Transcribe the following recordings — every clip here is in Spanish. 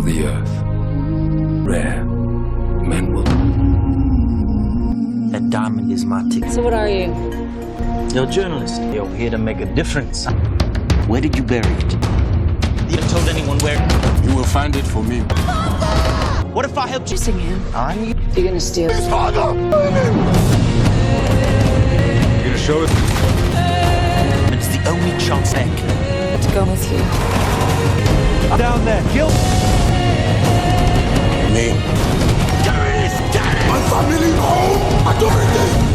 of the earth. Rare, men will. That diamond is my ticket. So what are you? You're a journalist. You're here to make a difference. Where did you bury it? You haven't told anyone where. You will find it for me. What if I helped you? Sing him. I'm you. You're gonna steal it. Father! You gonna show it? It's the only chance back. To go with you. Down there, kill. Me. My family home! Authority!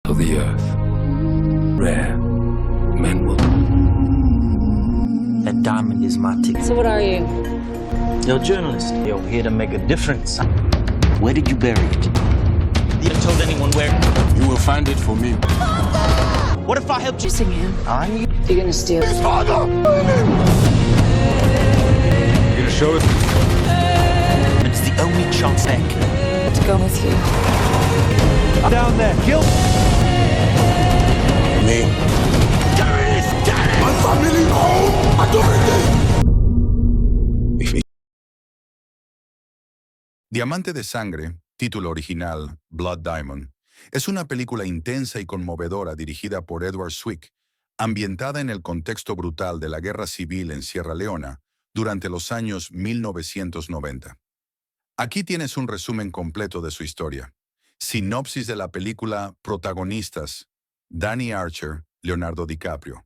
Of the earth. Rare, men will. That diamond is my ticket. So what are you? You're a journalist. You're here to make a difference. Where did you bury it? You haven't told anyone where. You will find it for me. What if I helped you? Sing him. I'm you. You're gonna steal it. Father! You gonna show it? It's the only chance back. To go with you. Down there, kill. Me. My family home! Authority! Diamante de Sangre, título original Blood Diamond, es una película intensa y conmovedora dirigida por Edward Zwick, ambientada en el contexto brutal de la guerra civil en Sierra Leona durante los años 1990. Aquí tienes un resumen completo de su historia. Sinopsis de la película. Protagonistas: Danny Archer, Leonardo DiCaprio.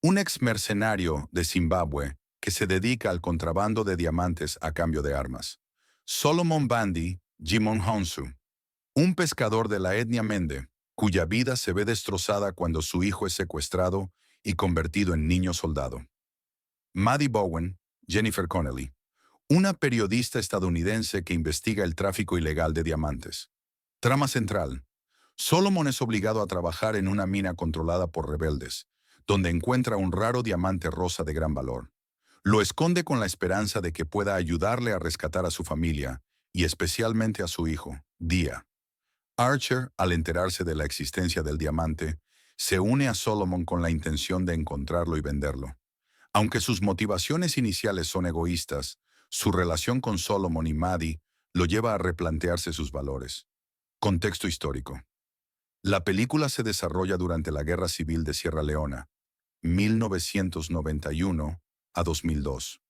Un ex mercenario de Zimbabue que se dedica al contrabando de diamantes a cambio de armas. Solomon Bandi, Jimon Honsu. Un pescador de la etnia Mende, cuya vida se ve destrozada cuando su hijo es secuestrado y convertido en niño soldado. Maddie Bowen, Jennifer Connelly. Una periodista estadounidense que investiga el tráfico ilegal de diamantes. Trama central. Solomon es obligado a trabajar en una mina controlada por rebeldes, donde encuentra un raro diamante rosa de gran valor. Lo esconde con la esperanza de que pueda ayudarle a rescatar a su familia, y especialmente a su hijo, Dia. Archer, al enterarse de la existencia del diamante, se une a Solomon con la intención de encontrarlo y venderlo. Aunque sus motivaciones iniciales son egoístas, su relación con Solomon y Maddie lo lleva a replantearse sus valores. Contexto histórico. La película se desarrolla durante la Guerra Civil de Sierra Leona, 1991 a 2002.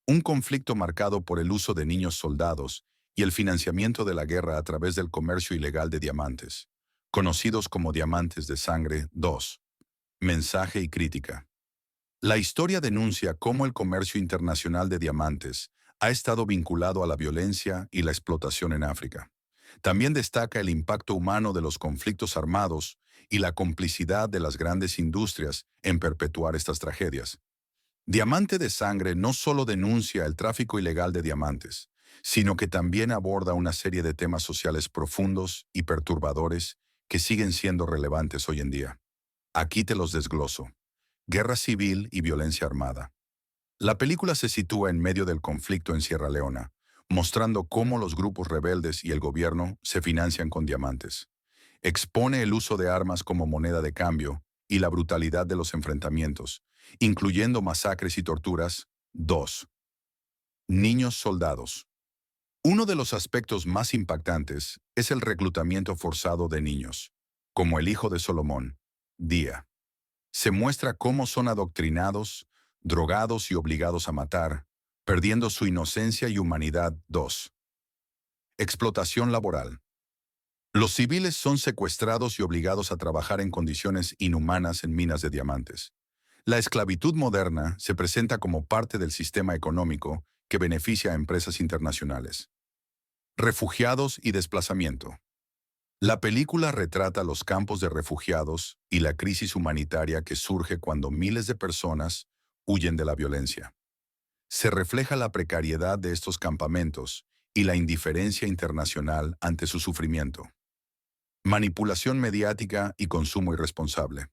Un conflicto marcado por el uso de niños soldados y el financiamiento de la guerra a través del comercio ilegal de diamantes, conocidos como diamantes de sangre 2. Mensaje y crítica. La historia denuncia cómo el comercio internacional de diamantes ha estado vinculado a la violencia y la explotación en África. También destaca el impacto humano de los conflictos armados y la complicidad de las grandes industrias en perpetuar estas tragedias. Diamante de Sangre no solo denuncia el tráfico ilegal de diamantes, sino que también aborda una serie de temas sociales profundos y perturbadores que siguen siendo relevantes hoy en día. Aquí te los desgloso. Guerra civil y violencia armada. La película se sitúa en medio del conflicto en Sierra Leona, mostrando cómo los grupos rebeldes y el gobierno se financian con diamantes. Expone el uso de armas como moneda de cambio y la brutalidad de los enfrentamientos, incluyendo masacres y torturas. 2. Niños soldados. Uno de los aspectos más impactantes es el reclutamiento forzado de niños, como el hijo de Solomon, Dia. Se muestra cómo son adoctrinados, drogados y obligados a matar, perdiendo su inocencia y humanidad. 2. Explotación laboral. Los civiles son secuestrados y obligados a trabajar en condiciones inhumanas en minas de diamantes. La esclavitud moderna se presenta como parte del sistema económico que beneficia a empresas internacionales. Refugiados y desplazamiento. La película retrata los campos de refugiados y la crisis humanitaria que surge cuando miles de personas huyen de la violencia. Se refleja la precariedad de estos campamentos y la indiferencia internacional ante su sufrimiento. Manipulación mediática y consumo irresponsable.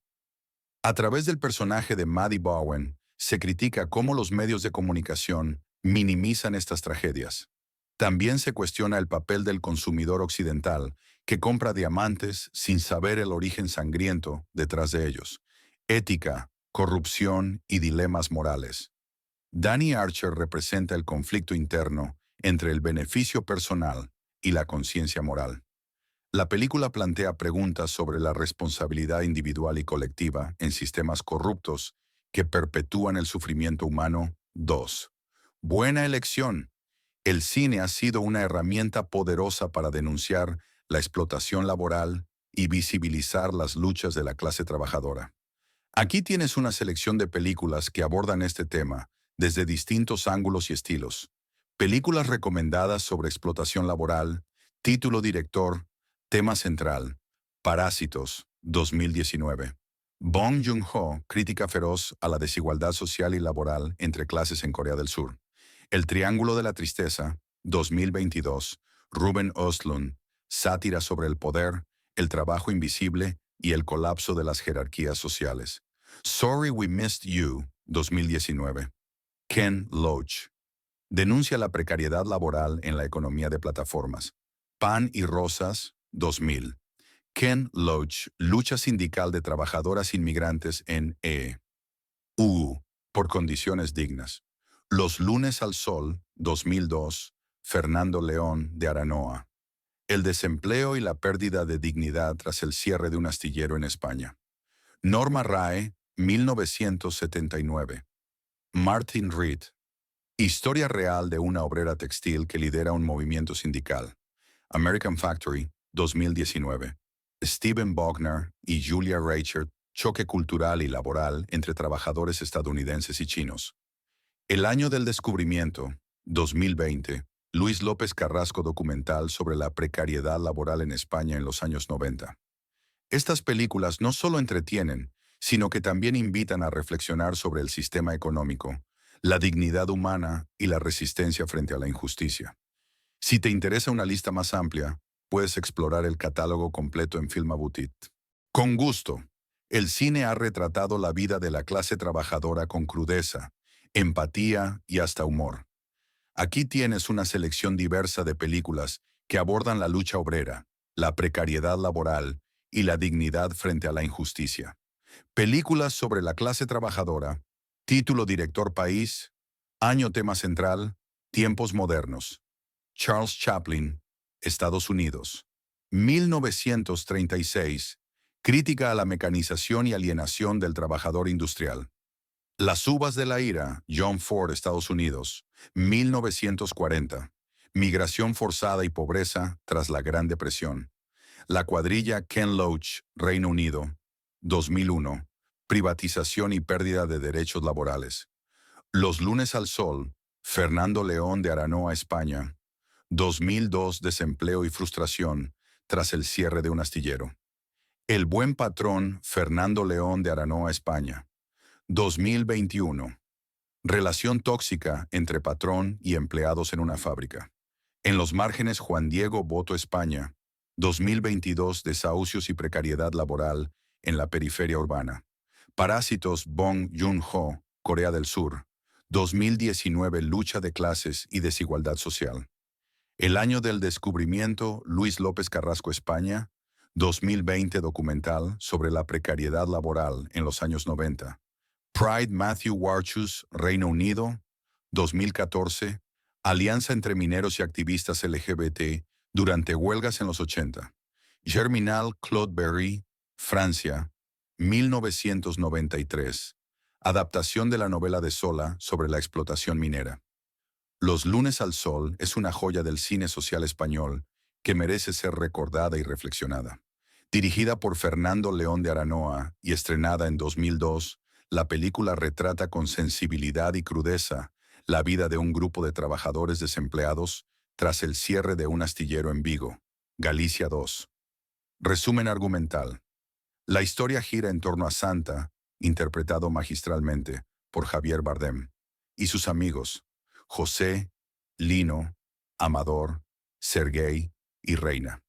A través del personaje de Maddie Bowen, se critica cómo los medios de comunicación minimizan estas tragedias. También se cuestiona el papel del consumidor occidental, que compra diamantes sin saber el origen sangriento detrás de ellos. Ética, corrupción y dilemas morales. Danny Archer representa el conflicto interno entre el beneficio personal y la conciencia moral. La película plantea preguntas sobre la responsabilidad individual y colectiva en sistemas corruptos que perpetúan el sufrimiento humano. 2. Buena elección. El cine ha sido una herramienta poderosa para denunciar la explotación laboral y visibilizar las luchas de la clase trabajadora. Aquí tienes una selección de películas que abordan este tema desde distintos ángulos y estilos. Películas recomendadas sobre explotación laboral, título director, tema central, Parásitos, 2019. Bong Joon-ho, crítica feroz a la desigualdad social y laboral entre clases en Corea del Sur. El Triángulo de la Tristeza, 2022. Ruben Östlund, sátira sobre el poder, el trabajo invisible y el colapso de las jerarquías sociales. Sorry We Missed You, 2019. Ken Loach. Denuncia la precariedad laboral en la economía de plataformas. Pan y Rosas, 2000. Ken Loach, lucha sindical de trabajadoras inmigrantes en EU por condiciones dignas. Los lunes al sol, 2002. Fernando León de Aranoa. El desempleo y la pérdida de dignidad tras el cierre de un astillero en España. Norma Rae, 1979. Martin Reed. Historia real de una obrera textil que lidera un movimiento sindical. American Factory, 2019. Stephen Bogner y Julia Reichert, choque cultural y laboral entre trabajadores estadounidenses y chinos. El año del descubrimiento, 2020. Luis López Carrasco documental sobre la precariedad laboral en España en los años 90. Estas películas no solo entretienen, sino que también invitan a reflexionar sobre el sistema económico, la dignidad humana y la resistencia frente a la injusticia. Si te interesa una lista más amplia, puedes explorar el catálogo completo en Film Abutit. Con gusto, el cine ha retratado la vida de la clase trabajadora con crudeza, empatía y hasta humor. Aquí tienes una selección diversa de películas que abordan la lucha obrera, la precariedad laboral y la dignidad frente a la injusticia. Películas sobre la clase trabajadora, título director país, año tema central, tiempos modernos. Charles Chaplin, Estados Unidos. 1936, crítica a la mecanización y alienación del trabajador industrial. Las uvas de la ira, John Ford, Estados Unidos. 1940, migración forzada y pobreza tras la Gran Depresión. La cuadrilla Ken Loach, Reino Unido. 2001, privatización y pérdida de derechos laborales. Los lunes al sol, Fernando León de Aranoa, España. 2002, desempleo y frustración tras el cierre de un astillero. El buen patrón, Fernando León de Aranoa, España. 2021, relación tóxica entre patrón y empleados en una fábrica. En los márgenes, Juan Diego Boto, España. 2022, desahucios y precariedad laboral en la periferia urbana. Parásitos, Bong Joon-ho, Corea del Sur. 2019, lucha de clases y desigualdad social. El año del descubrimiento, Luis López Carrasco, España. 2020, documental sobre la precariedad laboral en los años 90. Pride, Matthew Warchus, Reino Unido. 2014, alianza entre mineros y activistas LGBT durante huelgas en los 80. Germinal, Claude Berry, Francia. 1993, adaptación de la novela de Zola sobre la explotación minera. Los lunes al sol es una joya del cine social español que merece ser recordada y reflexionada. Dirigida por Fernando León de Aranoa y estrenada en 2002, la película retrata con sensibilidad y crudeza la vida de un grupo de trabajadores desempleados tras el cierre de un astillero en Vigo, Galicia 2. Resumen argumental. La historia gira en torno a Santa, interpretado magistralmente por Javier Bardem, y sus amigos, José, Lino, Amador, Sergei y Reina.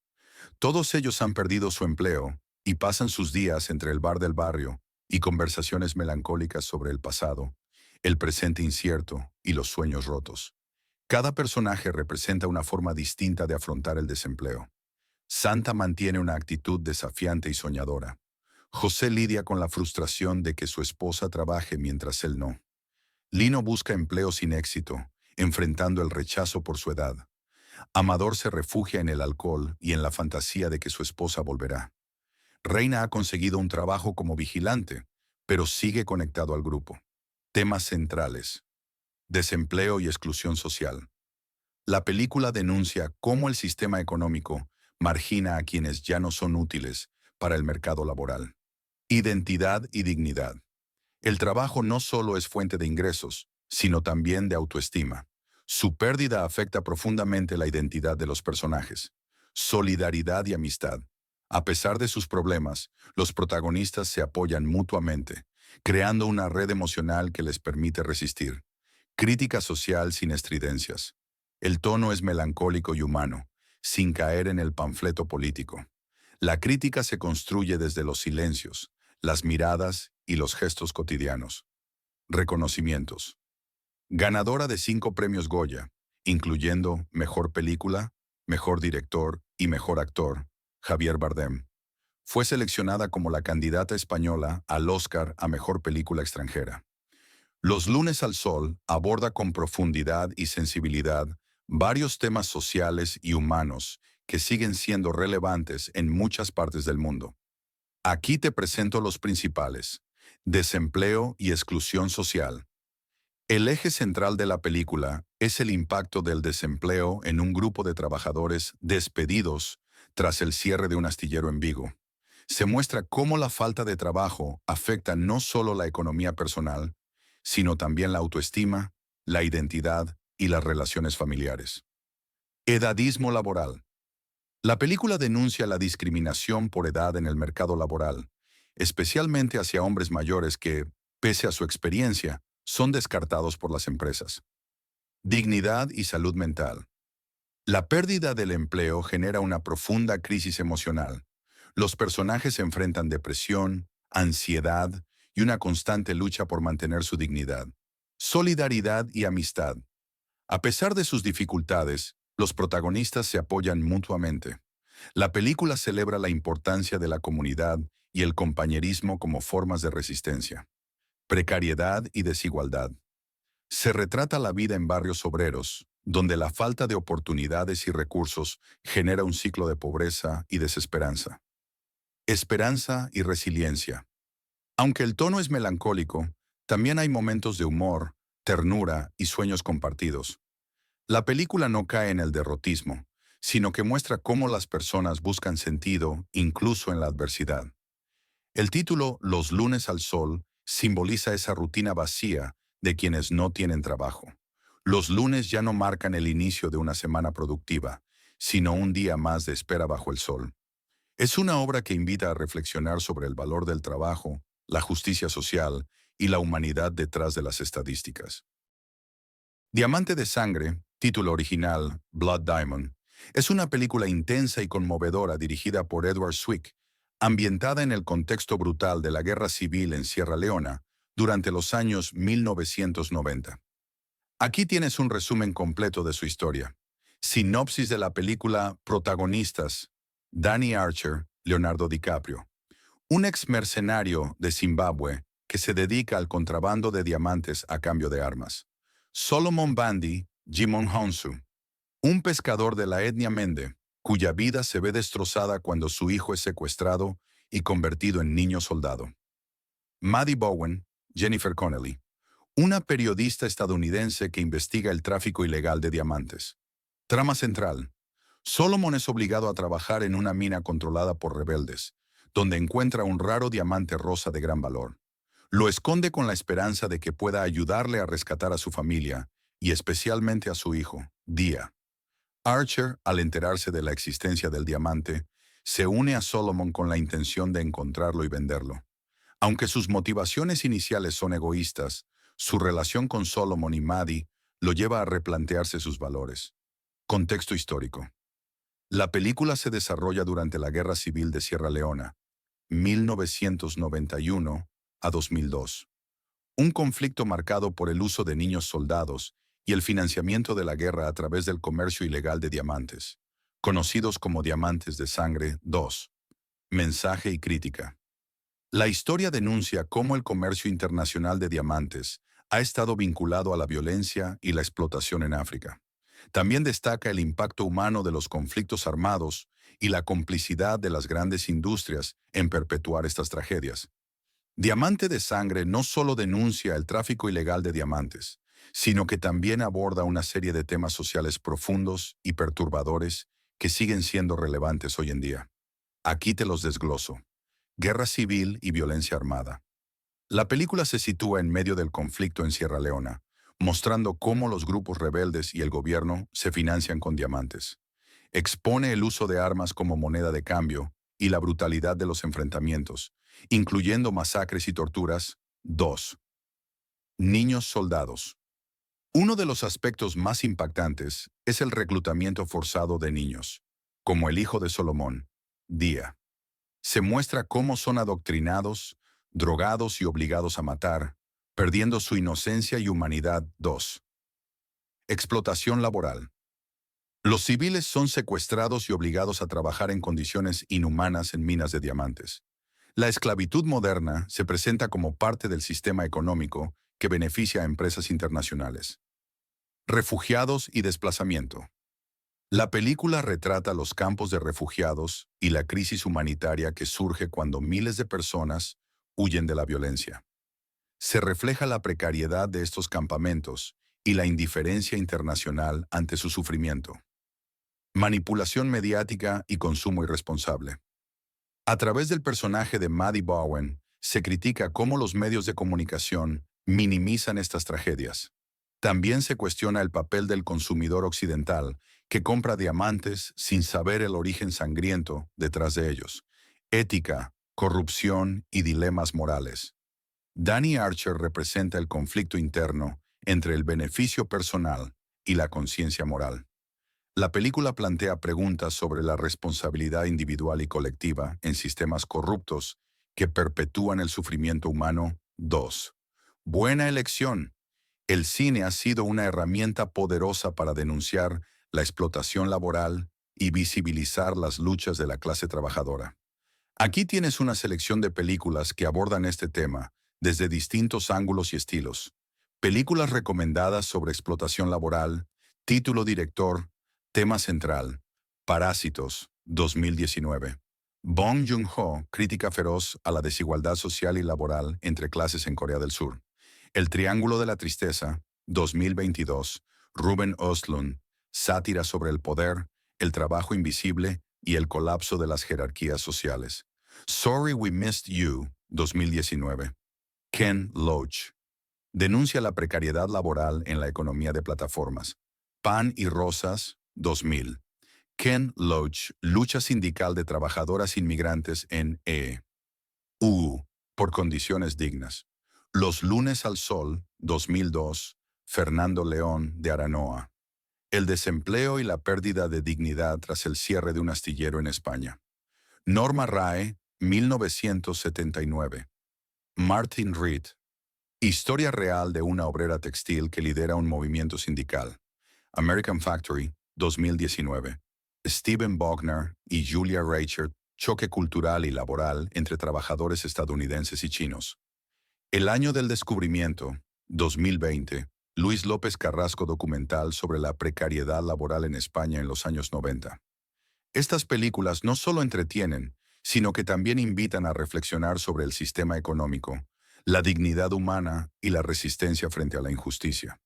Todos ellos han perdido su empleo y pasan sus días entre el bar del barrio y conversaciones melancólicas sobre el pasado, el presente incierto y los sueños rotos. Cada personaje representa una forma distinta de afrontar el desempleo. Santa mantiene una actitud desafiante y soñadora. José lidia con la frustración de que su esposa trabaje mientras él no. Lino busca empleo sin éxito, enfrentando el rechazo por su edad. Amador se refugia en el alcohol y en la fantasía de que su esposa volverá. Reina ha conseguido un trabajo como vigilante, pero sigue conectado al grupo. Temas centrales: desempleo y exclusión social. La película denuncia cómo el sistema económico margina a quienes ya no son útiles para el mercado laboral. Identidad y dignidad. El trabajo no solo es fuente de ingresos, sino también de autoestima. Su pérdida afecta profundamente la identidad de los personajes. Solidaridad y amistad. A pesar de sus problemas, los protagonistas se apoyan mutuamente, creando una red emocional que les permite resistir. Crítica social sin estridencias. El tono es melancólico y humano, sin caer en el panfleto político. La crítica se construye desde los silencios, las miradas y los gestos cotidianos. Reconocimientos. Ganadora de 5 premios Goya, incluyendo Mejor Película, Mejor Director y Mejor Actor, Javier Bardem. Fue seleccionada como la candidata española al Oscar a Mejor Película Extranjera. Los lunes al sol aborda con profundidad y sensibilidad varios temas sociales y humanos que siguen siendo relevantes en muchas partes del mundo. Aquí te presento los principales: desempleo y exclusión social. El eje central de la película es el impacto del desempleo en un grupo de trabajadores despedidos tras el cierre de un astillero en Vigo. Se muestra cómo la falta de trabajo afecta no solo la economía personal, sino también la autoestima, la identidad y las relaciones familiares. Edadismo laboral. La película denuncia la discriminación por edad en el mercado laboral, especialmente hacia hombres mayores que, pese a su experiencia, son descartados por las empresas. Dignidad y salud mental. La pérdida del empleo genera una profunda crisis emocional. Los personajes enfrentan depresión, ansiedad y una constante lucha por mantener su dignidad. Solidaridad y amistad. A pesar de sus dificultades, los protagonistas se apoyan mutuamente. La película celebra la importancia de la comunidad y el compañerismo como formas de resistencia. Precariedad y desigualdad. Se retrata la vida en barrios obreros, donde la falta de oportunidades y recursos genera un ciclo de pobreza y desesperanza. Esperanza y resiliencia. Aunque el tono es melancólico, también hay momentos de humor, ternura y sueños compartidos. La película no cae en el derrotismo, sino que muestra cómo las personas buscan sentido incluso en la adversidad. El título Los lunes al sol simboliza esa rutina vacía de quienes no tienen trabajo. Los lunes ya no marcan el inicio de una semana productiva, sino un día más de espera bajo el sol. Es una obra que invita a reflexionar sobre el valor del trabajo, la justicia social y la humanidad detrás de las estadísticas. Diamante de Sangre, título original Blood Diamond, es una película intensa y conmovedora dirigida por Edward Zwick, ambientada en el contexto brutal de la Guerra Civil en Sierra Leona durante los años 1990. Aquí tienes un resumen completo de su historia. Sinopsis de la película. Protagonistas: Danny Archer, Leonardo DiCaprio. Un ex mercenario de Zimbabue que se dedica al contrabando de diamantes a cambio de armas. Solomon Bandi, Jimon Honsu. Un pescador de la etnia Mende, cuya vida se ve destrozada cuando su hijo es secuestrado y convertido en niño soldado. Maddie Bowen, Jennifer Connelly. Una periodista estadounidense que investiga el tráfico ilegal de diamantes. Trama central. Solomon es obligado a trabajar en una mina controlada por rebeldes, donde encuentra un raro diamante rosa de gran valor. Lo esconde con la esperanza de que pueda ayudarle a rescatar a su familia, y especialmente a su hijo, Dia. Archer, al enterarse de la existencia del diamante, se une a Solomon con la intención de encontrarlo y venderlo. Aunque sus motivaciones iniciales son egoístas, su relación con Solomon y Maddie lo lleva a replantearse sus valores. Contexto histórico. La película se desarrolla durante la Guerra Civil de Sierra Leona, 1991 a 2002. Un conflicto marcado por el uso de niños soldados y el financiamiento de la guerra a través del comercio ilegal de diamantes, conocidos como Diamantes de Sangre 2. Mensaje y crítica. La historia denuncia cómo el comercio internacional de diamantes ha estado vinculado a la violencia y la explotación en África. También destaca el impacto humano de los conflictos armados y la complicidad de las grandes industrias en perpetuar estas tragedias. Diamante de Sangre no solo denuncia el tráfico ilegal de diamantes, sino que también aborda una serie de temas sociales profundos y perturbadores que siguen siendo relevantes hoy en día. Aquí te los desgloso. Guerra civil y violencia armada. La película se sitúa en medio del conflicto en Sierra Leona, mostrando cómo los grupos rebeldes y el gobierno se financian con diamantes. Expone el uso de armas como moneda de cambio y la brutalidad de los enfrentamientos, incluyendo masacres y torturas. 2. Niños soldados. Uno de los aspectos más impactantes es el reclutamiento forzado de niños, como el hijo de Solomon, Dia. Se muestra cómo son adoctrinados, drogados y obligados a matar, perdiendo su inocencia y humanidad. 2. Explotación laboral. Los civiles son secuestrados y obligados a trabajar en condiciones inhumanas en minas de diamantes. La esclavitud moderna se presenta como parte del sistema económico que beneficia a empresas internacionales. Refugiados y desplazamiento. La película retrata los campos de refugiados y la crisis humanitaria que surge cuando miles de personas huyen de la violencia. Se refleja la precariedad de estos campamentos y la indiferencia internacional ante su sufrimiento. Manipulación mediática y consumo irresponsable. A través del personaje de Maddie Bowen, se critica cómo los medios de comunicación minimizan estas tragedias. También se cuestiona el papel del consumidor occidental que compra diamantes sin saber el origen sangriento detrás de ellos. Ética, corrupción y dilemas morales. Danny Archer representa el conflicto interno entre el beneficio personal y la conciencia moral. La película plantea preguntas sobre la responsabilidad individual y colectiva en sistemas corruptos que perpetúan el sufrimiento humano. 2. Buena elección. El cine ha sido una herramienta poderosa para denunciar la explotación laboral y visibilizar las luchas de la clase trabajadora. Aquí tienes una selección de películas que abordan este tema desde distintos ángulos y estilos. Películas recomendadas sobre explotación laboral, título director, tema central, Parásitos, 2019. Bong Joon-ho, crítica feroz a la desigualdad social y laboral entre clases en Corea del Sur. El Triángulo de la Tristeza, 2022. Ruben Östlund, sátira sobre el poder, el trabajo invisible y el colapso de las jerarquías sociales. Sorry We Missed You, 2019. Ken Loach. Denuncia la precariedad laboral en la economía de plataformas. Pan y Rosas, 2000. Ken Loach, lucha sindical de trabajadoras inmigrantes en E.U. por condiciones dignas. Los lunes al sol, 2002. Fernando León de Aranoa. El desempleo y la pérdida de dignidad tras el cierre de un astillero en España. Norma Rae, 1979. Martin Reed. Historia real de una obrera textil que lidera un movimiento sindical. American Factory, 2019. Stephen Bogner y Julia Reichert, choque cultural y laboral entre trabajadores estadounidenses y chinos. El año del descubrimiento, 2020. Luis López Carrasco documental sobre la precariedad laboral en España en los años 90. Estas películas no solo entretienen, sino que también invitan a reflexionar sobre el sistema económico, la dignidad humana y la resistencia frente a la injusticia.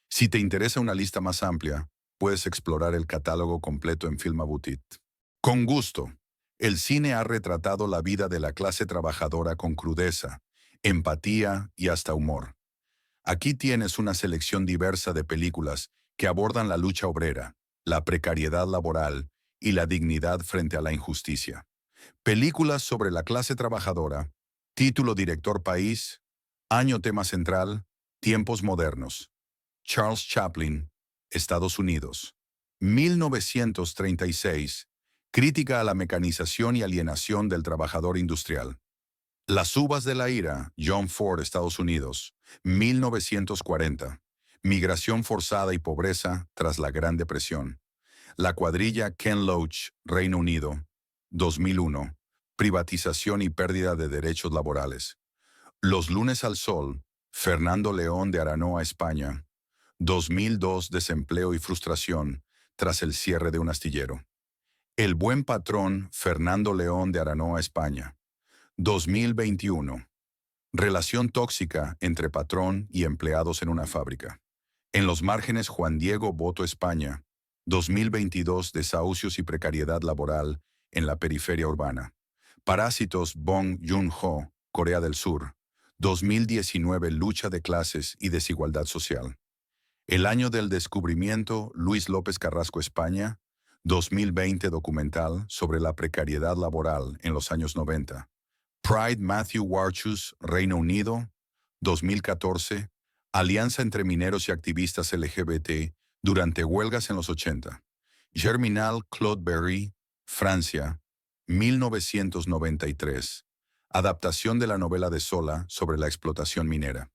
Si te interesa una lista más amplia, puedes explorar el catálogo completo en Filmabutit. Con gusto, el cine ha retratado la vida de la clase trabajadora con crudeza, empatía y hasta humor. Aquí tienes una selección diversa de películas que abordan la lucha obrera, la precariedad laboral y la dignidad frente a la injusticia. Películas sobre la clase trabajadora, título director país, año tema central, tiempos modernos. Charles Chaplin, Estados Unidos. 1936, crítica a la mecanización y alienación del trabajador industrial. Las uvas de la ira, John Ford, Estados Unidos. 1940, migración forzada y pobreza tras la Gran Depresión. La cuadrilla Ken Loach, Reino Unido. 2001, privatización y pérdida de derechos laborales. Los lunes al sol, Fernando León de Aranoa, España. 2002, desempleo y frustración tras el cierre de un astillero. El buen patrón, Fernando León de Aranoa, España. 2021. Relación tóxica entre patrón y empleados en una fábrica. En los márgenes, Juan Diego Boto, España. 2022, desahucios y precariedad laboral en la periferia urbana. Parásitos, Bong Joon-ho, Corea del Sur. 2019, lucha de clases y desigualdad social. El año del descubrimiento, Luis López Carrasco, España. 2020, documental sobre la precariedad laboral en los años 90. Pride, Matthew Warchus, Reino Unido. 2014, alianza entre mineros y activistas LGBT durante huelgas en los 80. Germinal, Claude Berry, Francia. 1993, adaptación de la novela de Zola sobre la explotación minera.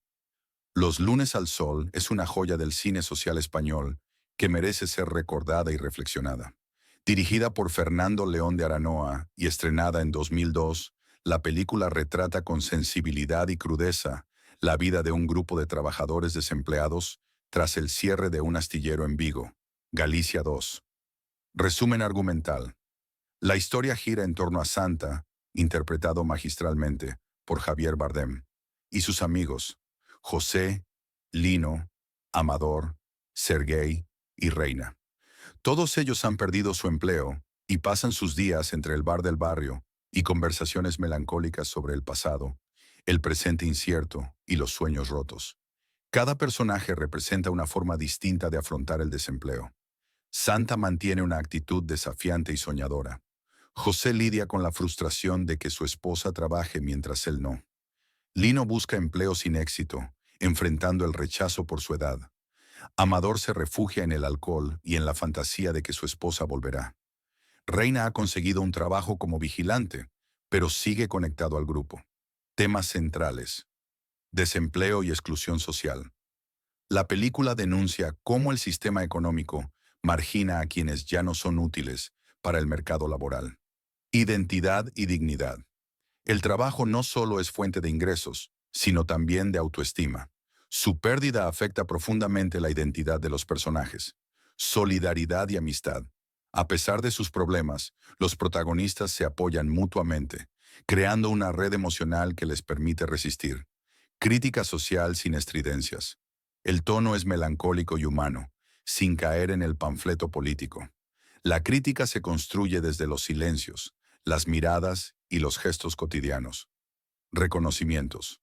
Los lunes al sol es una joya del cine social español que merece ser recordada y reflexionada. Dirigida por Fernando León de Aranoa y estrenada en 2002, la película retrata con sensibilidad y crudeza la vida de un grupo de trabajadores desempleados tras el cierre de un astillero en Vigo, Galicia 2. Resumen argumental. La historia gira en torno a Santa, interpretado magistralmente por Javier Bardem, y sus amigos, José, Lino, Amador, Sergei y Reina. Todos ellos han perdido su empleo y pasan sus días entre el bar del barrio y conversaciones melancólicas sobre el pasado, el presente incierto y los sueños rotos. Cada personaje representa una forma distinta de afrontar el desempleo. Santa mantiene una actitud desafiante y soñadora. José lidia con la frustración de que su esposa trabaje mientras él no. Lino busca empleo sin éxito, enfrentando el rechazo por su edad. Amador se refugia en el alcohol y en la fantasía de que su esposa volverá. Reina ha conseguido un trabajo como vigilante, pero sigue conectado al grupo. Temas centrales: desempleo y exclusión social. La película denuncia cómo el sistema económico margina a quienes ya no son útiles para el mercado laboral. Identidad y dignidad. El trabajo no solo es fuente de ingresos, sino también de autoestima. Su pérdida afecta profundamente la identidad de los personajes. Solidaridad y amistad. A pesar de sus problemas, los protagonistas se apoyan mutuamente, creando una red emocional que les permite resistir. Crítica social sin estridencias. El tono es melancólico y humano, sin caer en el panfleto político. La crítica se construye desde los silencios, las miradas y los gestos cotidianos. Reconocimientos.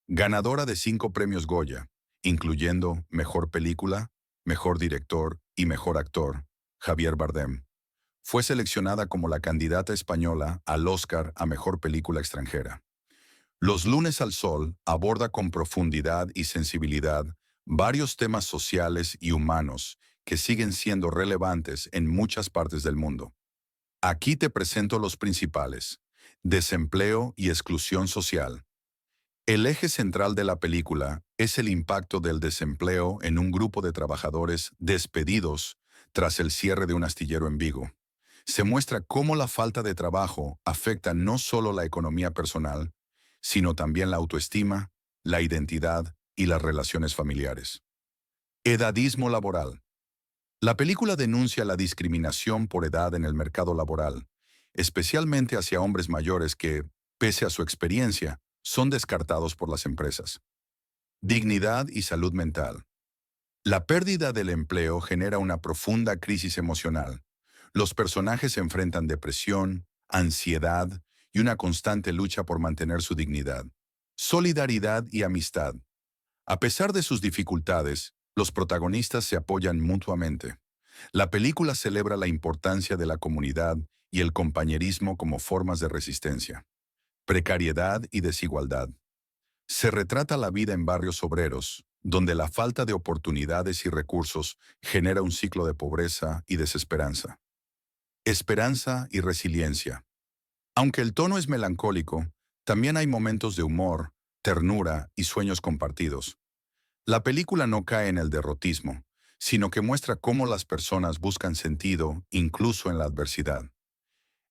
Ganadora de 5 premios Goya, incluyendo Mejor Película, Mejor Director y Mejor Actor, Javier Bardem. Fue seleccionada como la candidata española al Oscar a Mejor Película Extranjera. Los lunes al sol aborda con profundidad y sensibilidad varios temas sociales y humanos que siguen siendo relevantes en muchas partes del mundo. Aquí te presento los principales: desempleo y exclusión social. El eje central de la película es el impacto del desempleo en un grupo de trabajadores despedidos tras el cierre de un astillero en Vigo. Se muestra cómo la falta de trabajo afecta no solo la economía personal, sino también la autoestima, la identidad y las relaciones familiares. Edadismo laboral. La película denuncia la discriminación por edad en el mercado laboral, especialmente hacia hombres mayores que, pese a su experiencia, son descartados por las empresas. Dignidad y salud mental. La pérdida del empleo genera una profunda crisis emocional. Los personajes enfrentan depresión, ansiedad y una constante lucha por mantener su dignidad. Solidaridad y amistad. A pesar de sus dificultades, los protagonistas se apoyan mutuamente. La película celebra la importancia de la comunidad y el compañerismo como formas de resistencia. Precariedad y desigualdad. Se retrata la vida en barrios obreros, donde la falta de oportunidades y recursos genera un ciclo de pobreza y desesperanza. Esperanza y resiliencia. Aunque el tono es melancólico, también hay momentos de humor, ternura y sueños compartidos. La película no cae en el derrotismo, sino que muestra cómo las personas buscan sentido incluso en la adversidad.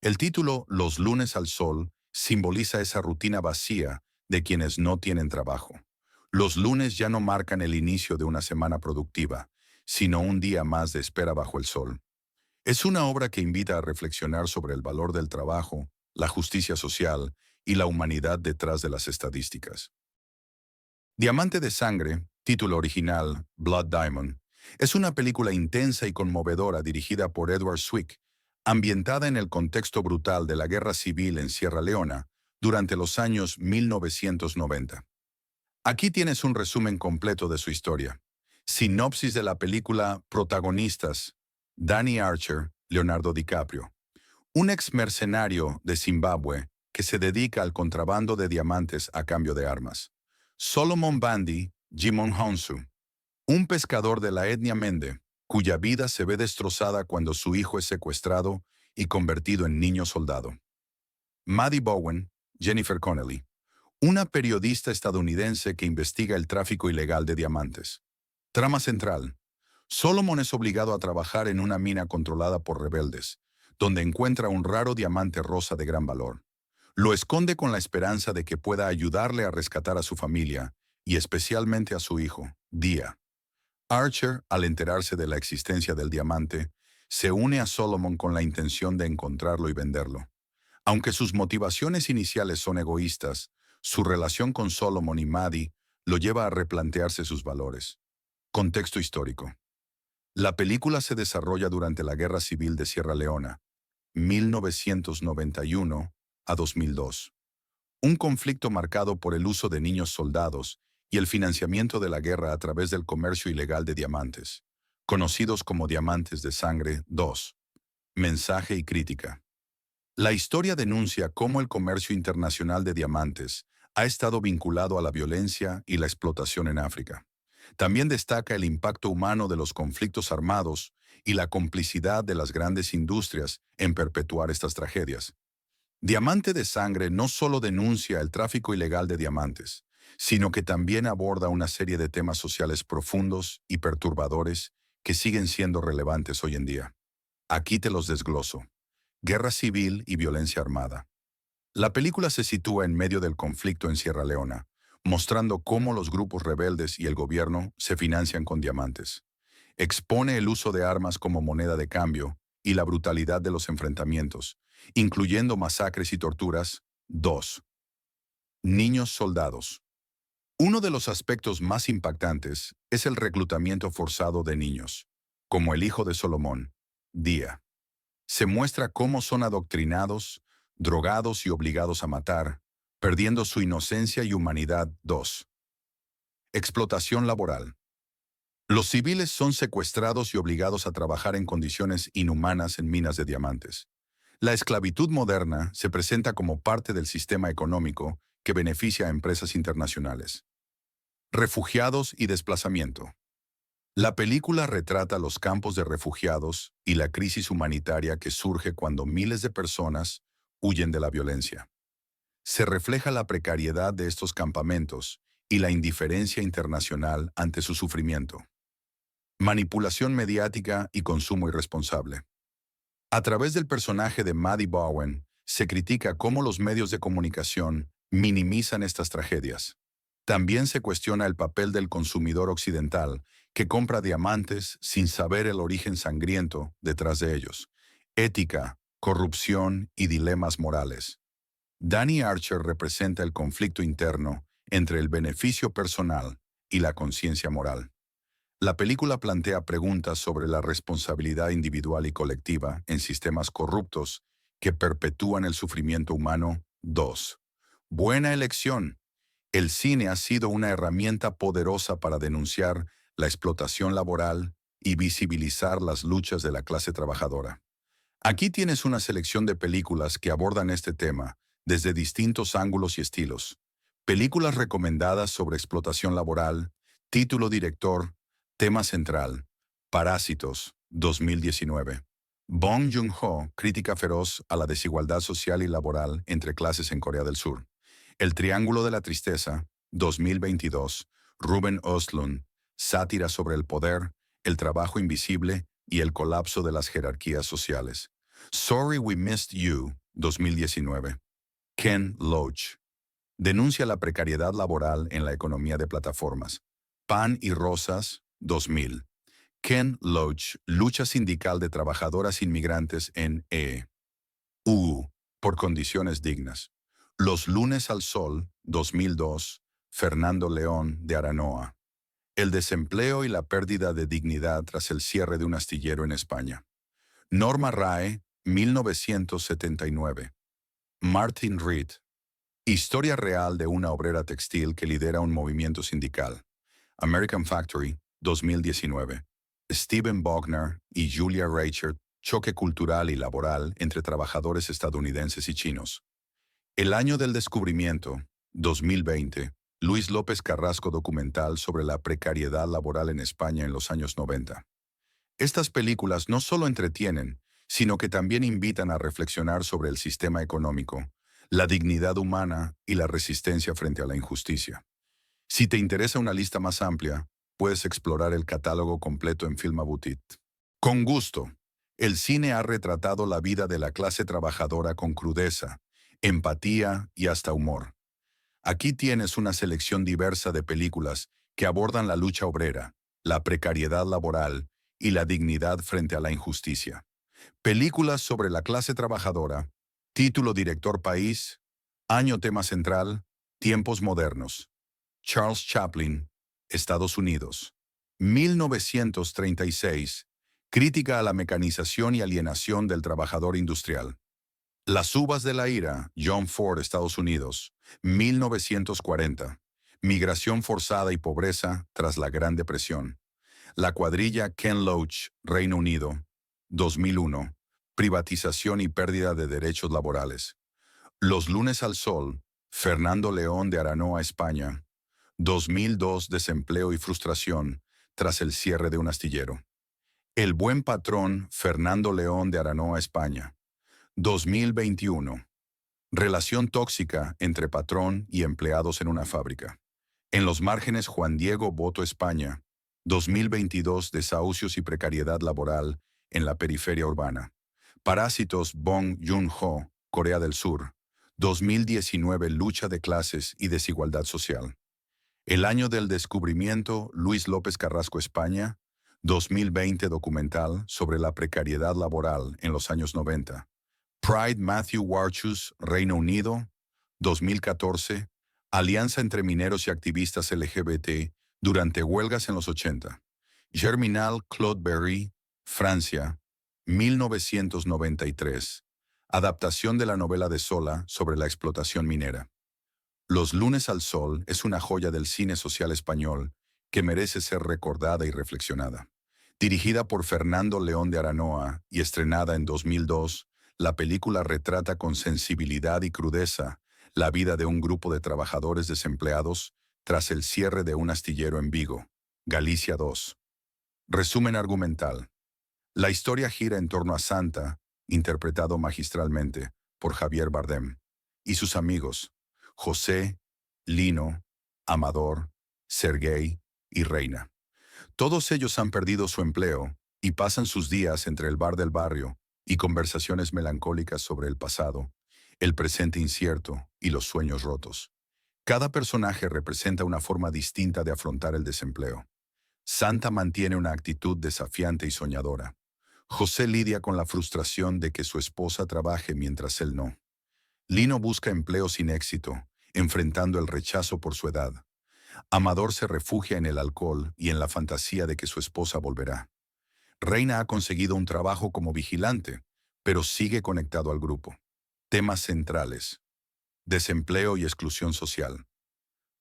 El título Los lunes al sol simboliza esa rutina vacía de quienes no tienen trabajo. Los lunes ya no marcan el inicio de una semana productiva, sino un día más de espera bajo el sol. Es una obra que invita a reflexionar sobre el valor del trabajo, la justicia social y la humanidad detrás de las estadísticas. Diamante de Sangre, título original Blood Diamond, es una película intensa y conmovedora dirigida por Edward Zwick, ambientada en el contexto brutal de la Guerra Civil en Sierra Leona durante los años 1990. Aquí tienes un resumen completo de su historia. Sinopsis de la película: protagonistas: Danny Archer, Leonardo DiCaprio. Un ex mercenario de Zimbabue que se dedica al contrabando de diamantes a cambio de armas. Solomon Bandi, Jimon Honsu. Un pescador de la etnia Mende, cuya vida se ve destrozada cuando su hijo es secuestrado y convertido en niño soldado. Maddie Bowen, Jennifer Connelly. Una periodista estadounidense que investiga el tráfico ilegal de diamantes. Trama central: Solomon es obligado a trabajar en una mina controlada por rebeldes, donde encuentra un raro diamante rosa de gran valor. Lo esconde con la esperanza de que pueda ayudarle a rescatar a su familia, y especialmente a su hijo, Dia. Archer, al enterarse de la existencia del diamante, se une a Solomon con la intención de encontrarlo y venderlo. Aunque sus motivaciones iniciales son egoístas, su relación con Solomon y Maddie lo lleva a replantearse sus valores. Contexto histórico. La película se desarrolla durante la Guerra Civil de Sierra Leona, 1991 a 2002. Un conflicto marcado por el uso de niños soldados y el financiamiento de la guerra a través del comercio ilegal de diamantes, conocidos como Diamantes de Sangre 2. Mensaje y crítica. La historia denuncia cómo el comercio internacional de diamantes ha estado vinculado a la violencia y la explotación en África. También destaca el impacto humano de los conflictos armados y la complicidad de las grandes industrias en perpetuar estas tragedias. Diamante de Sangre no solo denuncia el tráfico ilegal de diamantes, sino que también aborda una serie de temas sociales profundos y perturbadores que siguen siendo relevantes hoy en día. Aquí te los desgloso. Guerra civil y violencia armada. La película se sitúa en medio del conflicto en Sierra Leona, mostrando cómo los grupos rebeldes y el gobierno se financian con diamantes. Expone el uso de armas como moneda de cambio y la brutalidad de los enfrentamientos, incluyendo masacres y torturas. 2. Niños soldados. Uno de los aspectos más impactantes es el reclutamiento forzado de niños, como el hijo de Solomón, Día. Se muestra cómo son adoctrinados, drogados y obligados a matar, perdiendo su inocencia y humanidad. 2. Explotación laboral. Los civiles son secuestrados y obligados a trabajar en condiciones inhumanas en minas de diamantes. La esclavitud moderna se presenta como parte del sistema económico que beneficia a empresas internacionales. Refugiados y desplazamiento. La película retrata los campos de refugiados y la crisis humanitaria que surge cuando miles de personas huyen de la violencia. Se refleja la precariedad de estos campamentos y la indiferencia internacional ante su sufrimiento. Manipulación mediática y consumo irresponsable. A través del personaje de Maddie Bowen, se critica cómo los medios de comunicación minimizan estas tragedias. También se cuestiona el papel del consumidor occidental, que compra diamantes sin saber el origen sangriento detrás de ellos. Ética, corrupción y dilemas morales. Danny Archer representa el conflicto interno entre el beneficio personal y la conciencia moral. La película plantea preguntas sobre la responsabilidad individual y colectiva en sistemas corruptos que perpetúan el sufrimiento humano. 2. Buena elección. El cine ha sido una herramienta poderosa para denunciar la explotación laboral y visibilizar las luchas de la clase trabajadora. Aquí tienes una selección de películas que abordan este tema desde distintos ángulos y estilos. Películas recomendadas sobre explotación laboral, título, director, tema central, Parásitos, 2019. Bong Joon-ho, crítica feroz a la desigualdad social y laboral entre clases en Corea del Sur. El Triángulo de la Tristeza, 2022. Ruben Östlund, sátira sobre el poder, el trabajo invisible y el colapso de las jerarquías sociales. Sorry We Missed You, 2019. Ken Loach. Denuncia la precariedad laboral en la economía de plataformas. Pan y Rosas, 2000. Ken Loach, lucha sindical de trabajadoras inmigrantes en EU por condiciones dignas. Los lunes al sol, 2002. Fernando León de Aranoa. El desempleo y la pérdida de dignidad tras el cierre de un astillero en España. Norma Rae, 1979. Martin Reed. Historia real de una obrera textil que lidera un movimiento sindical. American Factory, 2019. Stephen Bogner y Julia Reichert, choque cultural y laboral entre trabajadores estadounidenses y chinos. El año del descubrimiento, 2020. Luis López Carrasco, documental sobre la precariedad laboral en España en los años 90. Estas películas no solo entretienen, sino que también invitan a reflexionar sobre el sistema económico, la dignidad humana y la resistencia frente a la injusticia. Si te interesa una lista más amplia, puedes explorar el catálogo completo en Filmabutit. Con gusto, el cine ha retratado la vida de la clase trabajadora con crudeza, empatía y hasta humor. Aquí tienes una selección diversa de películas que abordan la lucha obrera, la precariedad laboral y la dignidad frente a la injusticia. Películas sobre la clase trabajadora, título, director, país, año, tema central, tiempos modernos. Charles Chaplin, Estados Unidos. 1936, crítica a la mecanización y alienación del trabajador industrial. Las uvas de la ira, John Ford, Estados Unidos. 1940, migración forzada y pobreza tras la Gran Depresión. La cuadrilla, Ken Loach, Reino Unido. 2001, privatización y pérdida de derechos laborales. Los lunes al sol, Fernando León de Aranoa, España. 2002, desempleo y frustración tras el cierre de un astillero. El buen patrón, Fernando León de Aranoa, España. 2021. Relación tóxica entre patrón y empleados en una fábrica. En los márgenes, Juan Diego Boto, España. 2022, desahucios y precariedad laboral en la periferia urbana. Parásitos, Bong Joon-ho, Corea del Sur. 2019, lucha de clases y desigualdad social. El año del descubrimiento, Luis López Carrasco, España. 2020, documental sobre la precariedad laboral en los años 90. Pride, Matthew Warchus, Reino Unido. 2014, alianza entre mineros y activistas LGBT durante huelgas en los 80. Germinal, Claude Berry, Francia. 1993. Adaptación de la novela de Zola sobre la explotación minera. Los lunes al sol es una joya del cine social español que merece ser recordada y reflexionada. Dirigida por Fernando León de Aranoa y estrenada en 2002, la película retrata con sensibilidad y crudeza la vida de un grupo de trabajadores desempleados tras el cierre de un astillero en Vigo, Galicia 2. Resumen argumental. La historia gira en torno a Santa, interpretado magistralmente por Javier Bardem, y sus amigos, José, Lino, Amador, Sergei y Reina. Todos ellos han perdido su empleo y pasan sus días entre el bar del barrio y conversaciones melancólicas sobre el pasado, el presente incierto y los sueños rotos. Cada personaje representa una forma distinta de afrontar el desempleo. Santa mantiene una actitud desafiante y soñadora. José lidia con la frustración de que su esposa trabaje mientras él no. Lino busca empleo sin éxito, enfrentando el rechazo por su edad. Amador se refugia en el alcohol y en la fantasía de que su esposa volverá. Reina ha conseguido un trabajo como vigilante, pero sigue conectado al grupo. Temas centrales: desempleo y exclusión social.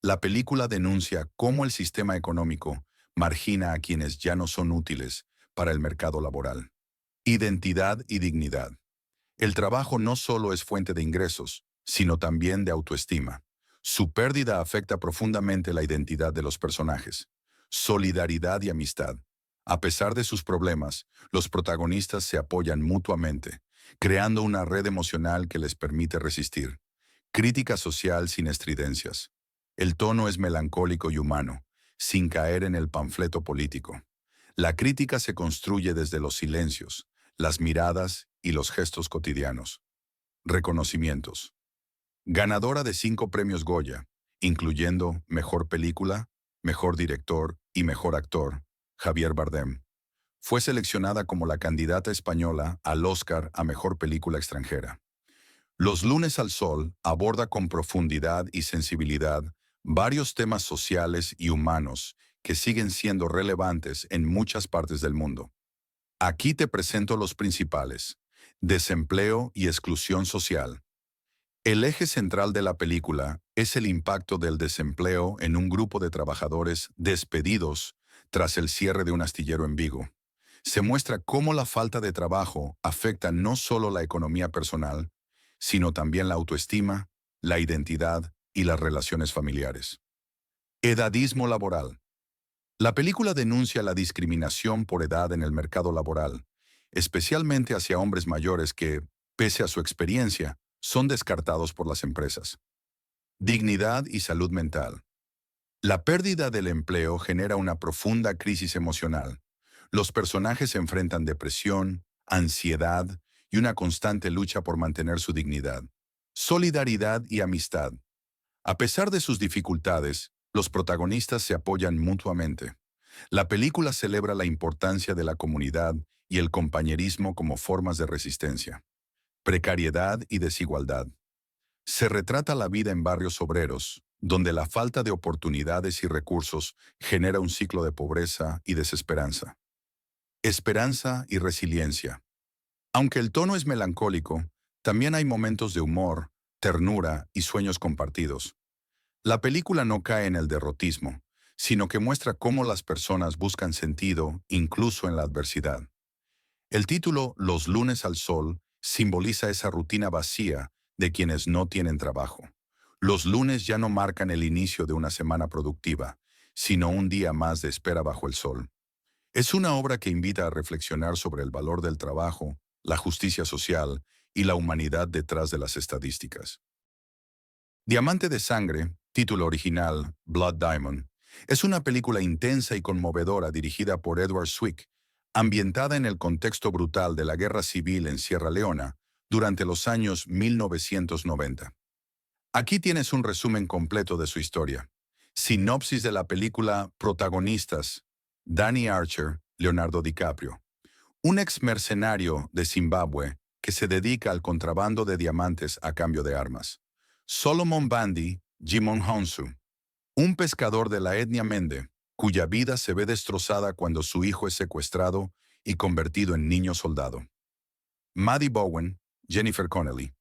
La película denuncia cómo el sistema económico margina a quienes ya no son útiles para el mercado laboral. Identidad y dignidad. El trabajo no solo es fuente de ingresos, sino también de autoestima. Su pérdida afecta profundamente la identidad de los personajes. Solidaridad y amistad. A pesar de sus problemas, los protagonistas se apoyan mutuamente, creando una red emocional que les permite resistir. Crítica social sin estridencias. El tono es melancólico y humano, sin caer en el panfleto político. La crítica se construye desde los silencios, las miradas y los gestos cotidianos. Reconocimientos. Ganadora de 5 premios Goya, incluyendo Mejor Película, Mejor Director y Mejor Actor, Javier Bardem. Fue seleccionada como la candidata española al Oscar a Mejor Película Extranjera. Los lunes al sol aborda con profundidad y sensibilidad varios temas sociales y humanos que siguen siendo relevantes en muchas partes del mundo. Aquí te presento los principales: desempleo y exclusión social. El eje central de la película es el impacto del desempleo en un grupo de trabajadores despedidos tras el cierre de un astillero en Vigo. Se muestra cómo la falta de trabajo afecta no solo la economía personal, sino también la autoestima, la identidad y las relaciones familiares. Edadismo laboral. La película denuncia la discriminación por edad en el mercado laboral, especialmente hacia hombres mayores que, pese a su experiencia, son descartados por las empresas. Dignidad y salud mental. La pérdida del empleo genera una profunda crisis emocional. Los personajes enfrentan depresión, ansiedad y una constante lucha por mantener su dignidad. Solidaridad y amistad. A pesar de sus dificultades, los protagonistas se apoyan mutuamente. La película celebra la importancia de la comunidad y el compañerismo como formas de resistencia. Precariedad y desigualdad. Se retrata la vida en barrios obreros, donde la falta de oportunidades y recursos genera un ciclo de pobreza y desesperanza. Esperanza y resiliencia. Aunque el tono es melancólico, también hay momentos de humor, ternura y sueños compartidos. La película no cae en el derrotismo, sino que muestra cómo las personas buscan sentido incluso en la adversidad. El título Los lunes al sol simboliza esa rutina vacía de quienes no tienen trabajo. Los lunes ya no marcan el inicio de una semana productiva, sino un día más de espera bajo el sol. Es una obra que invita a reflexionar sobre el valor del trabajo, la justicia social y la humanidad detrás de las estadísticas. Diamante de Sangre, título original Blood Diamond, es una película intensa y conmovedora dirigida por Edward Zwick, ambientada en el contexto brutal de la Guerra Civil en Sierra Leona durante los años 1990. Aquí tienes un resumen completo de su historia. Sinopsis de la película: protagonistas: Danny Archer, Leonardo DiCaprio. Un ex mercenario de Zimbabue que se dedica al contrabando de diamantes a cambio de armas. Solomon Bandi, Jimon Honsu. Un pescador de la etnia Mende, cuya vida se ve destrozada cuando su hijo es secuestrado y convertido en niño soldado. Maddie Bowen, Jennifer Connelly.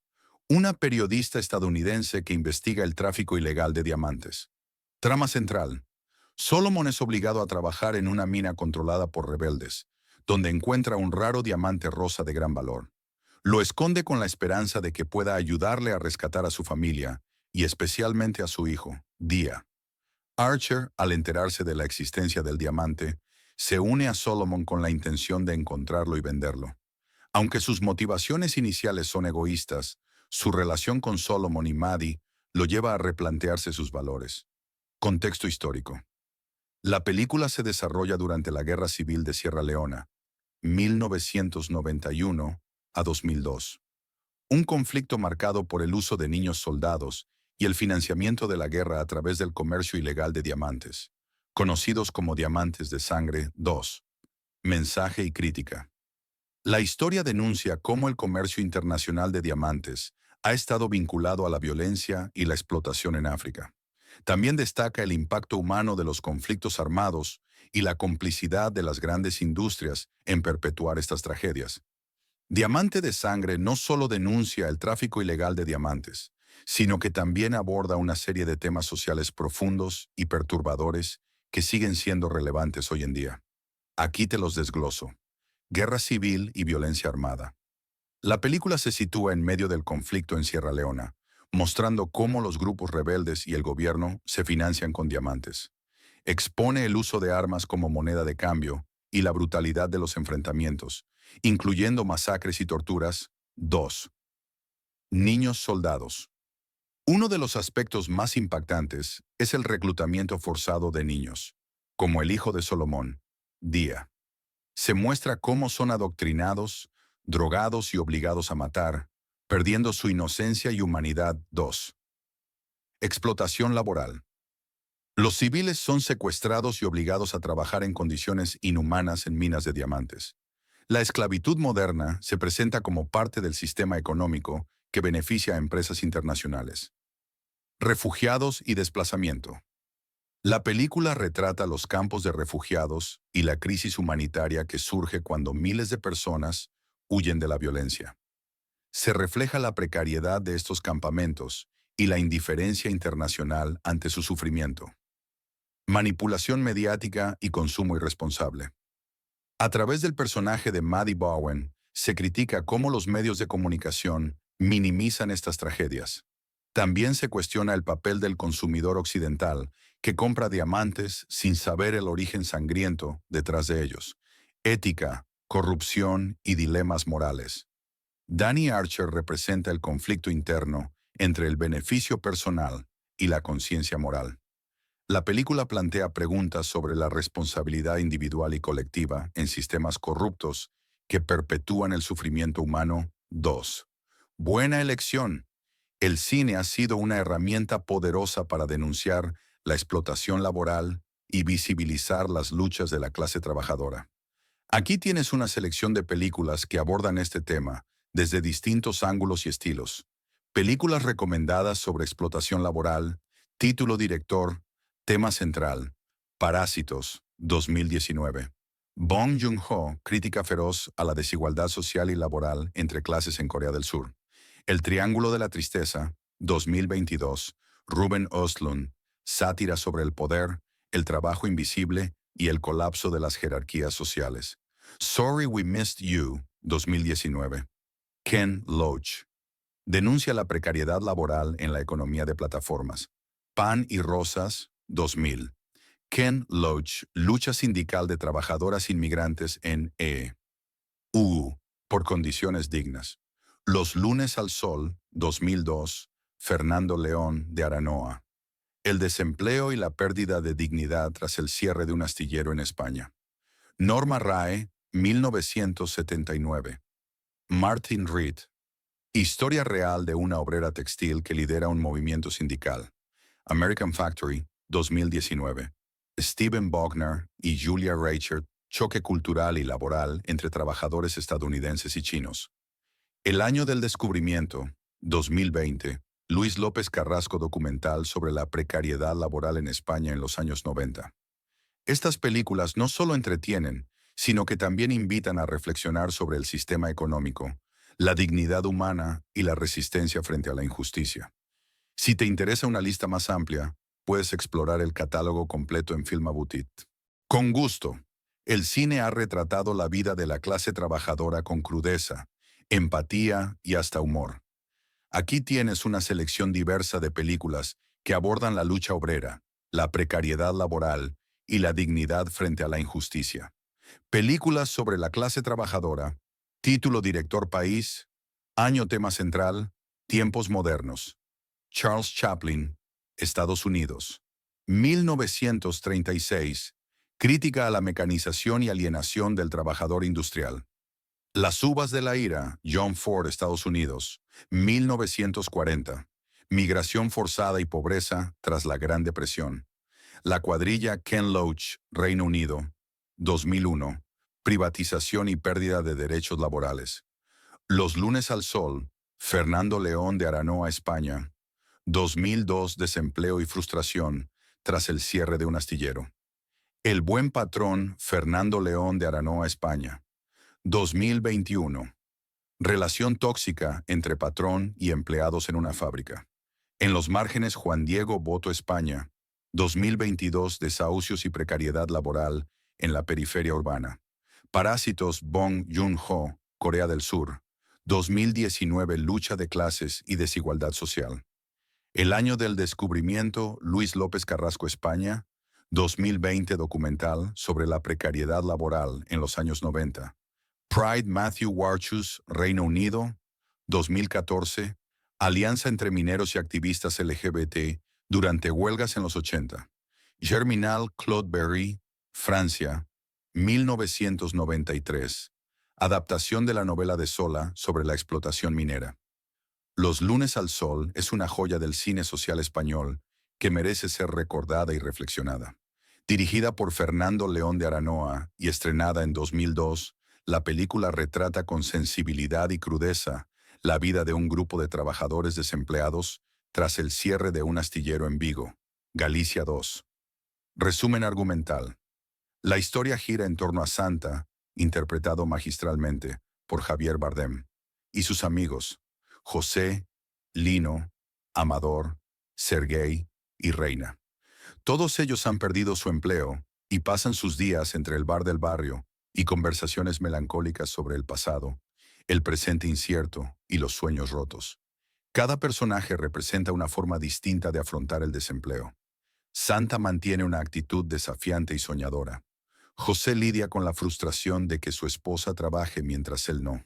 Una periodista estadounidense que investiga el tráfico ilegal de diamantes. Trama central: Solomon es obligado a trabajar en una mina controlada por rebeldes, donde encuentra un raro diamante rosa de gran valor. Lo esconde con la esperanza de que pueda ayudarle a rescatar a su familia, y especialmente a su hijo, Dia. Archer, al enterarse de la existencia del diamante, se une a Solomon con la intención de encontrarlo y venderlo. Aunque sus motivaciones iniciales son egoístas, su relación con Solomon y Maddie lo lleva a replantearse sus valores. Contexto histórico. La película se desarrolla durante la Guerra Civil de Sierra Leona, 1991 a 2002. Un conflicto marcado por el uso de niños soldados y el financiamiento de la guerra a través del comercio ilegal de diamantes, conocidos como Diamantes de Sangre 2. Mensaje y crítica. La historia denuncia cómo el comercio internacional de diamantes ha estado vinculado a la violencia y la explotación en África. También destaca el impacto humano de los conflictos armados y la complicidad de las grandes industrias en perpetuar estas tragedias. Diamante de Sangre no solo denuncia el tráfico ilegal de diamantes, sino que también aborda una serie de temas sociales profundos y perturbadores que siguen siendo relevantes hoy en día. Aquí te los desgloso. Guerra civil y violencia armada. La película se sitúa en medio del conflicto en Sierra Leona, mostrando cómo los grupos rebeldes y el gobierno se financian con diamantes. Expone el uso de armas como moneda de cambio y la brutalidad de los enfrentamientos, incluyendo masacres y torturas. 2. Niños soldados. Uno de los aspectos más impactantes es el reclutamiento forzado de niños, como el hijo de Solomon, Dia. Se muestra cómo son adoctrinados, drogados y obligados a matar, perdiendo su inocencia y humanidad. 2. Explotación laboral. Los civiles son secuestrados y obligados a trabajar en condiciones inhumanas en minas de diamantes. La esclavitud moderna se presenta como parte del sistema económico que beneficia a empresas internacionales. Refugiados y desplazamiento. La película retrata los campos de refugiados y la crisis humanitaria que surge cuando miles de personas huyen de la violencia. Se refleja la precariedad de estos campamentos y la indiferencia internacional ante su sufrimiento. Manipulación mediática y consumo irresponsable. A través del personaje de Maddie Bowen, se critica cómo los medios de comunicación minimizan estas tragedias. También se cuestiona el papel del consumidor occidental que compra diamantes sin saber el origen sangriento detrás de ellos. Ética, corrupción y dilemas morales. Danny Archer representa el conflicto interno entre el beneficio personal y la conciencia moral. La película plantea preguntas sobre la responsabilidad individual y colectiva en sistemas corruptos que perpetúan el sufrimiento humano. 2. Buena elección. El cine ha sido una herramienta poderosa para denunciar la explotación laboral y visibilizar las luchas de la clase trabajadora. Aquí tienes una selección de películas que abordan este tema desde distintos ángulos y estilos. Películas recomendadas sobre explotación laboral. Título, director, tema central: Parásitos, 2019. Bong Joon-ho, crítica feroz a la desigualdad social y laboral entre clases en Corea del Sur. El Triángulo de la Tristeza, 2022. Ruben Östlund, sátira sobre el poder, el trabajo invisible y el colapso de las jerarquías sociales. Sorry We Missed You, 2019. Ken Loach, Denuncia la precariedad laboral en la economía de plataformas. Pan y Rosas, 2000. Ken Loach, lucha sindical de trabajadoras inmigrantes en EU, por condiciones dignas. Los lunes al sol, 2002. Fernando León de Aranoa. El desempleo y la pérdida de dignidad tras el cierre de un astillero en España. Norma Rae, 1979. Martin Reed. Historia real de una obrera textil que lidera un movimiento sindical. American Factory, 2019. Stephen Bogner y Julia Reichert, choque cultural y laboral entre trabajadores estadounidenses y chinos. El año del descubrimiento, 2020. Luis López Carrasco documental sobre la precariedad laboral en España en los años 90. Estas películas no solo entretienen, sino que también invitan a reflexionar sobre el sistema económico, la dignidad humana y la resistencia frente a la injusticia. Si te interesa una lista más amplia, puedes explorar el catálogo completo en Filmabutit. Con gusto, el cine ha retratado la vida de la clase trabajadora con crudeza, empatía y hasta humor. Aquí tienes una selección diversa de películas que abordan la lucha obrera, la precariedad laboral y la dignidad frente a la injusticia. Películas sobre la clase trabajadora, título director país, año tema central, tiempos modernos. Charles Chaplin, Estados Unidos. 1936, crítica a la mecanización y alienación del trabajador industrial. Las uvas de la ira, John Ford, Estados Unidos. 1940, migración forzada y pobreza tras la Gran Depresión. La cuadrilla Ken Loach, Reino Unido. 2001, privatización y pérdida de derechos laborales. Los lunes al sol, Fernando León de Aranoa, España. 2002, desempleo y frustración tras el cierre de un astillero. El buen patrón, Fernando León de Aranoa, España. 2021. Relación tóxica entre patrón y empleados en una fábrica. En los márgenes, Juan Diego Boto, España. 2022, desahucios y precariedad laboral en la periferia urbana. Parásitos, Bong Joon-ho, Corea del Sur. 2019, lucha de clases y desigualdad social. El año del descubrimiento, Luis López Carrasco, España. 2020, documental sobre la precariedad laboral en los años 90. Pride, Matthew Warchus, Reino Unido. 2014, alianza entre mineros y activistas LGBT durante huelgas en los 80. Germinal, Claude Berry, Francia. 1993, adaptación de la novela de Zola sobre la explotación minera. Los lunes al sol es una joya del cine social español que merece ser recordada y reflexionada. Dirigida por Fernando León de Aranoa y estrenada en 2002, la película retrata con sensibilidad y crudeza la vida de un grupo de trabajadores desempleados tras el cierre de un astillero en Vigo, Galicia 2. Resumen argumental. La historia gira en torno a Santa, interpretado magistralmente por Javier Bardem, y sus amigos, José, Lino, Amador, Sergei y Reina. Todos ellos han perdido su empleo y pasan sus días entre el bar del barrio y conversaciones melancólicas sobre el pasado, el presente incierto y los sueños rotos. Cada personaje representa una forma distinta de afrontar el desempleo. Santa mantiene una actitud desafiante y soñadora. José lidia con la frustración de que su esposa trabaje mientras él no.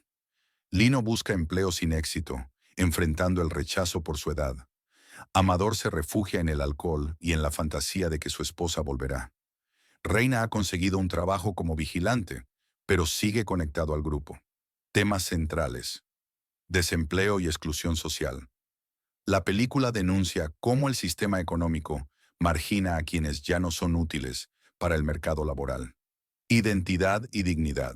Lino busca empleo sin éxito, enfrentando el rechazo por su edad. Amador se refugia en el alcohol y en la fantasía de que su esposa volverá. Reina ha conseguido un trabajo como vigilante, pero sigue conectado al grupo. Temas centrales: desempleo y exclusión social. La película denuncia cómo el sistema económico margina a quienes ya no son útiles para el mercado laboral. Identidad y dignidad.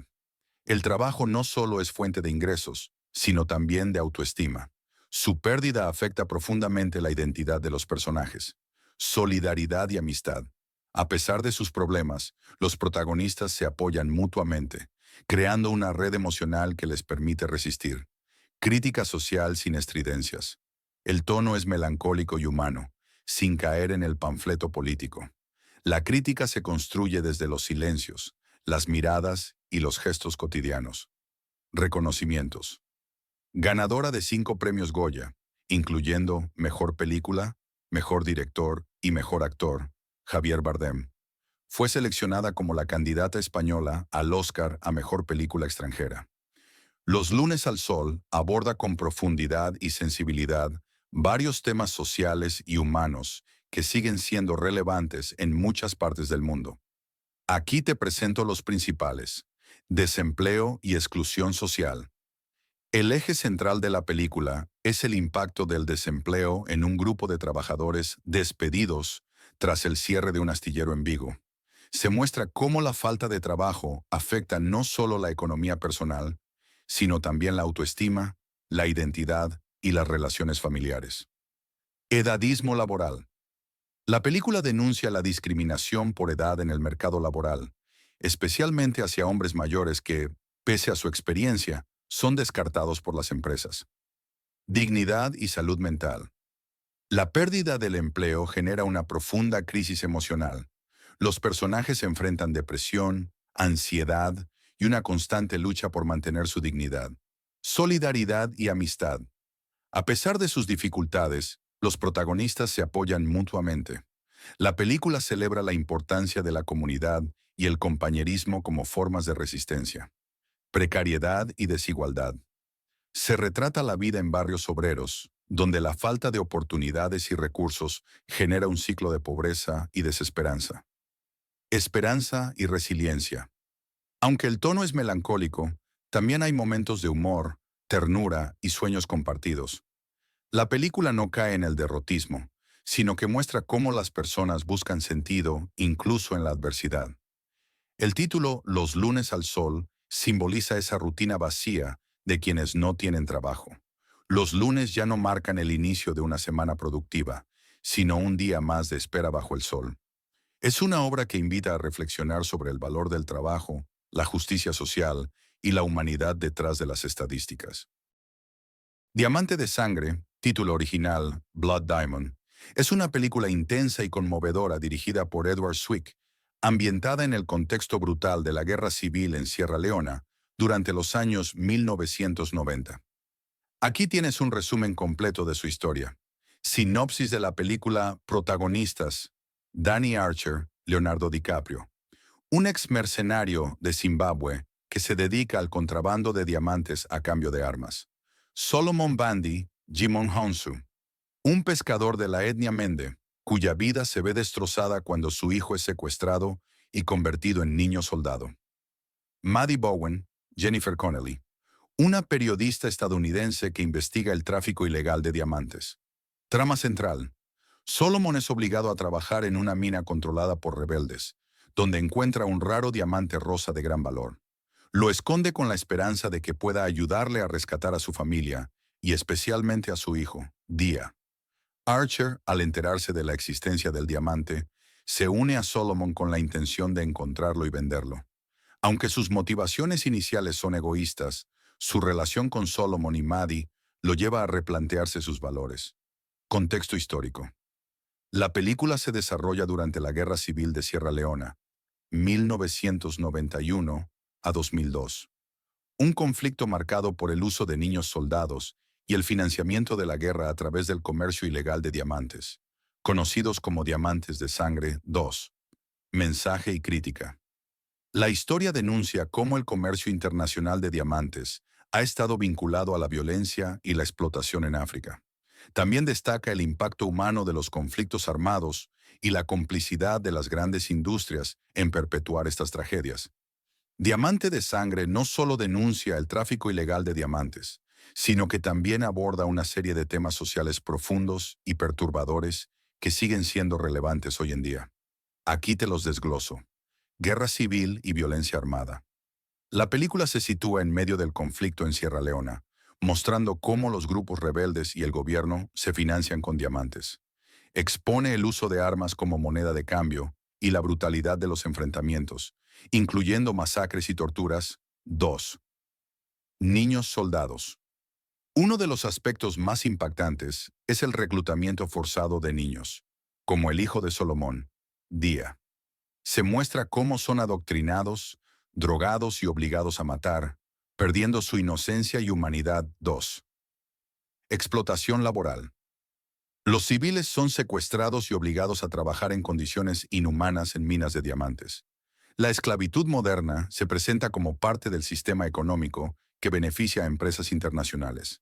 El trabajo no solo es fuente de ingresos, sino también de autoestima. Su pérdida afecta profundamente la identidad de los personajes. Solidaridad y amistad. A pesar de sus problemas, los protagonistas se apoyan mutuamente, creando una red emocional que les permite resistir. Crítica social sin estridencias. El tono es melancólico y humano, sin caer en el panfleto político. La crítica se construye desde los silencios, las miradas y los gestos cotidianos. Reconocimientos. Ganadora de 5 premios Goya, incluyendo Mejor Película, Mejor Director y Mejor Actor, Javier Bardem. Fue seleccionada como la candidata española al Oscar a Mejor Película Extranjera. Los lunes al sol aborda con profundidad y sensibilidad varios temas sociales y humanos que siguen siendo relevantes en muchas partes del mundo. Aquí te presento los principales: desempleo y exclusión social. El eje central de la película es el impacto del desempleo en un grupo de trabajadores despedidos tras el cierre de un astillero en Vigo. Se muestra cómo la falta de trabajo afecta no solo la economía personal, sino también la autoestima, la identidad y las relaciones familiares. Edadismo laboral. La película denuncia la discriminación por edad en el mercado laboral, especialmente hacia hombres mayores que, pese a su experiencia, son descartados por las empresas. Dignidad y salud mental. La pérdida del empleo genera una profunda crisis emocional. Los personajes enfrentan depresión, ansiedad y una constante lucha por mantener su dignidad. Solidaridad y amistad. A pesar de sus dificultades, los protagonistas se apoyan mutuamente. La película celebra la importancia de la comunidad y el compañerismo como formas de resistencia. Precariedad y desigualdad. Se retrata la vida en barrios obreros, donde la falta de oportunidades y recursos genera un ciclo de pobreza y desesperanza. Esperanza y resiliencia. Aunque el tono es melancólico, también hay momentos de humor, ternura y sueños compartidos. La película no cae en el derrotismo, sino que muestra cómo las personas buscan sentido incluso en la adversidad. El título Los lunes al sol simboliza esa rutina vacía de quienes no tienen trabajo. Los lunes ya no marcan el inicio de una semana productiva, sino un día más de espera bajo el sol. Es una obra que invita a reflexionar sobre el valor del trabajo, la justicia social y la humanidad detrás de las estadísticas. Diamante de Sangre, título original Blood Diamond, es una película intensa y conmovedora dirigida por Edward Zwick, ambientada en el contexto brutal de la Guerra Civil en Sierra Leona durante los años 1990. Aquí tienes un resumen completo de su historia. Sinopsis de la película: protagonistas: Danny Archer, Leonardo DiCaprio. Un ex mercenario de Zimbabue que se dedica al contrabando de diamantes a cambio de armas. Solomon Bandi, Jimon Honsu. Un pescador de la etnia Mende, cuya vida se ve destrozada cuando su hijo es secuestrado y convertido en niño soldado. Maddie Bowen, Jennifer Connelly. Una periodista estadounidense que investiga el tráfico ilegal de diamantes. Trama central: Solomon es obligado a trabajar en una mina controlada por rebeldes, donde encuentra un raro diamante rosa de gran valor. Lo esconde con la esperanza de que pueda ayudarle a rescatar a su familia, y especialmente a su hijo, Dia. Archer, al enterarse de la existencia del diamante, se une a Solomon con la intención de encontrarlo y venderlo. Aunque sus motivaciones iniciales son egoístas, su relación con Solomon y Maddie lo lleva a replantearse sus valores. Contexto histórico. La película se desarrolla durante la Guerra Civil de Sierra Leona, 1991 a 2002. Un conflicto marcado por el uso de niños soldados y el financiamiento de la guerra a través del comercio ilegal de diamantes, conocidos como Diamantes de Sangre 2. Mensaje y crítica. La historia denuncia cómo el comercio internacional de diamantes ha estado vinculado a la violencia y la explotación en África. También destaca el impacto humano de los conflictos armados y la complicidad de las grandes industrias en perpetuar estas tragedias. Diamante de Sangre no solo denuncia el tráfico ilegal de diamantes, sino que también aborda una serie de temas sociales profundos y perturbadores que siguen siendo relevantes hoy en día. Aquí te los desgloso. Guerra civil y violencia armada. La película se sitúa en medio del conflicto en Sierra Leona, mostrando cómo los grupos rebeldes y el gobierno se financian con diamantes. Expone el uso de armas como moneda de cambio y la brutalidad de los enfrentamientos, incluyendo masacres y torturas. 2. Niños soldados. Uno de los aspectos más impactantes es el reclutamiento forzado de niños, como el hijo de Solomon, Dia. Se muestra cómo son adoctrinados, drogados y obligados a matar, perdiendo su inocencia y humanidad. 2. Explotación laboral. Los civiles son secuestrados y obligados a trabajar en condiciones inhumanas en minas de diamantes. La esclavitud moderna se presenta como parte del sistema económico que beneficia a empresas internacionales.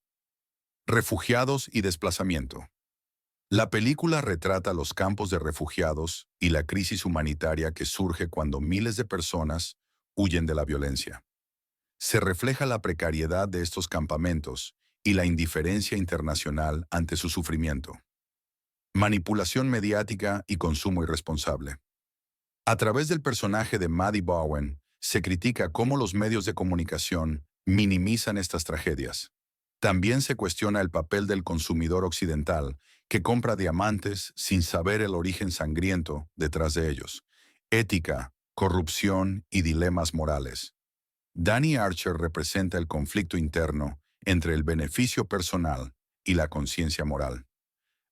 Refugiados y desplazamiento. La película retrata los campos de refugiados y la crisis humanitaria que surge cuando miles de personas huyen de la violencia. Se refleja la precariedad de estos campamentos y la indiferencia internacional ante su sufrimiento. Manipulación mediática y consumo irresponsable. A través del personaje de Maddie Bowen, se critica cómo los medios de comunicación minimizan estas tragedias. También se cuestiona el papel del consumidor occidental que compra diamantes sin saber el origen sangriento detrás de ellos. Ética, corrupción y dilemas morales. Danny Archer representa el conflicto interno entre el beneficio personal y la conciencia moral.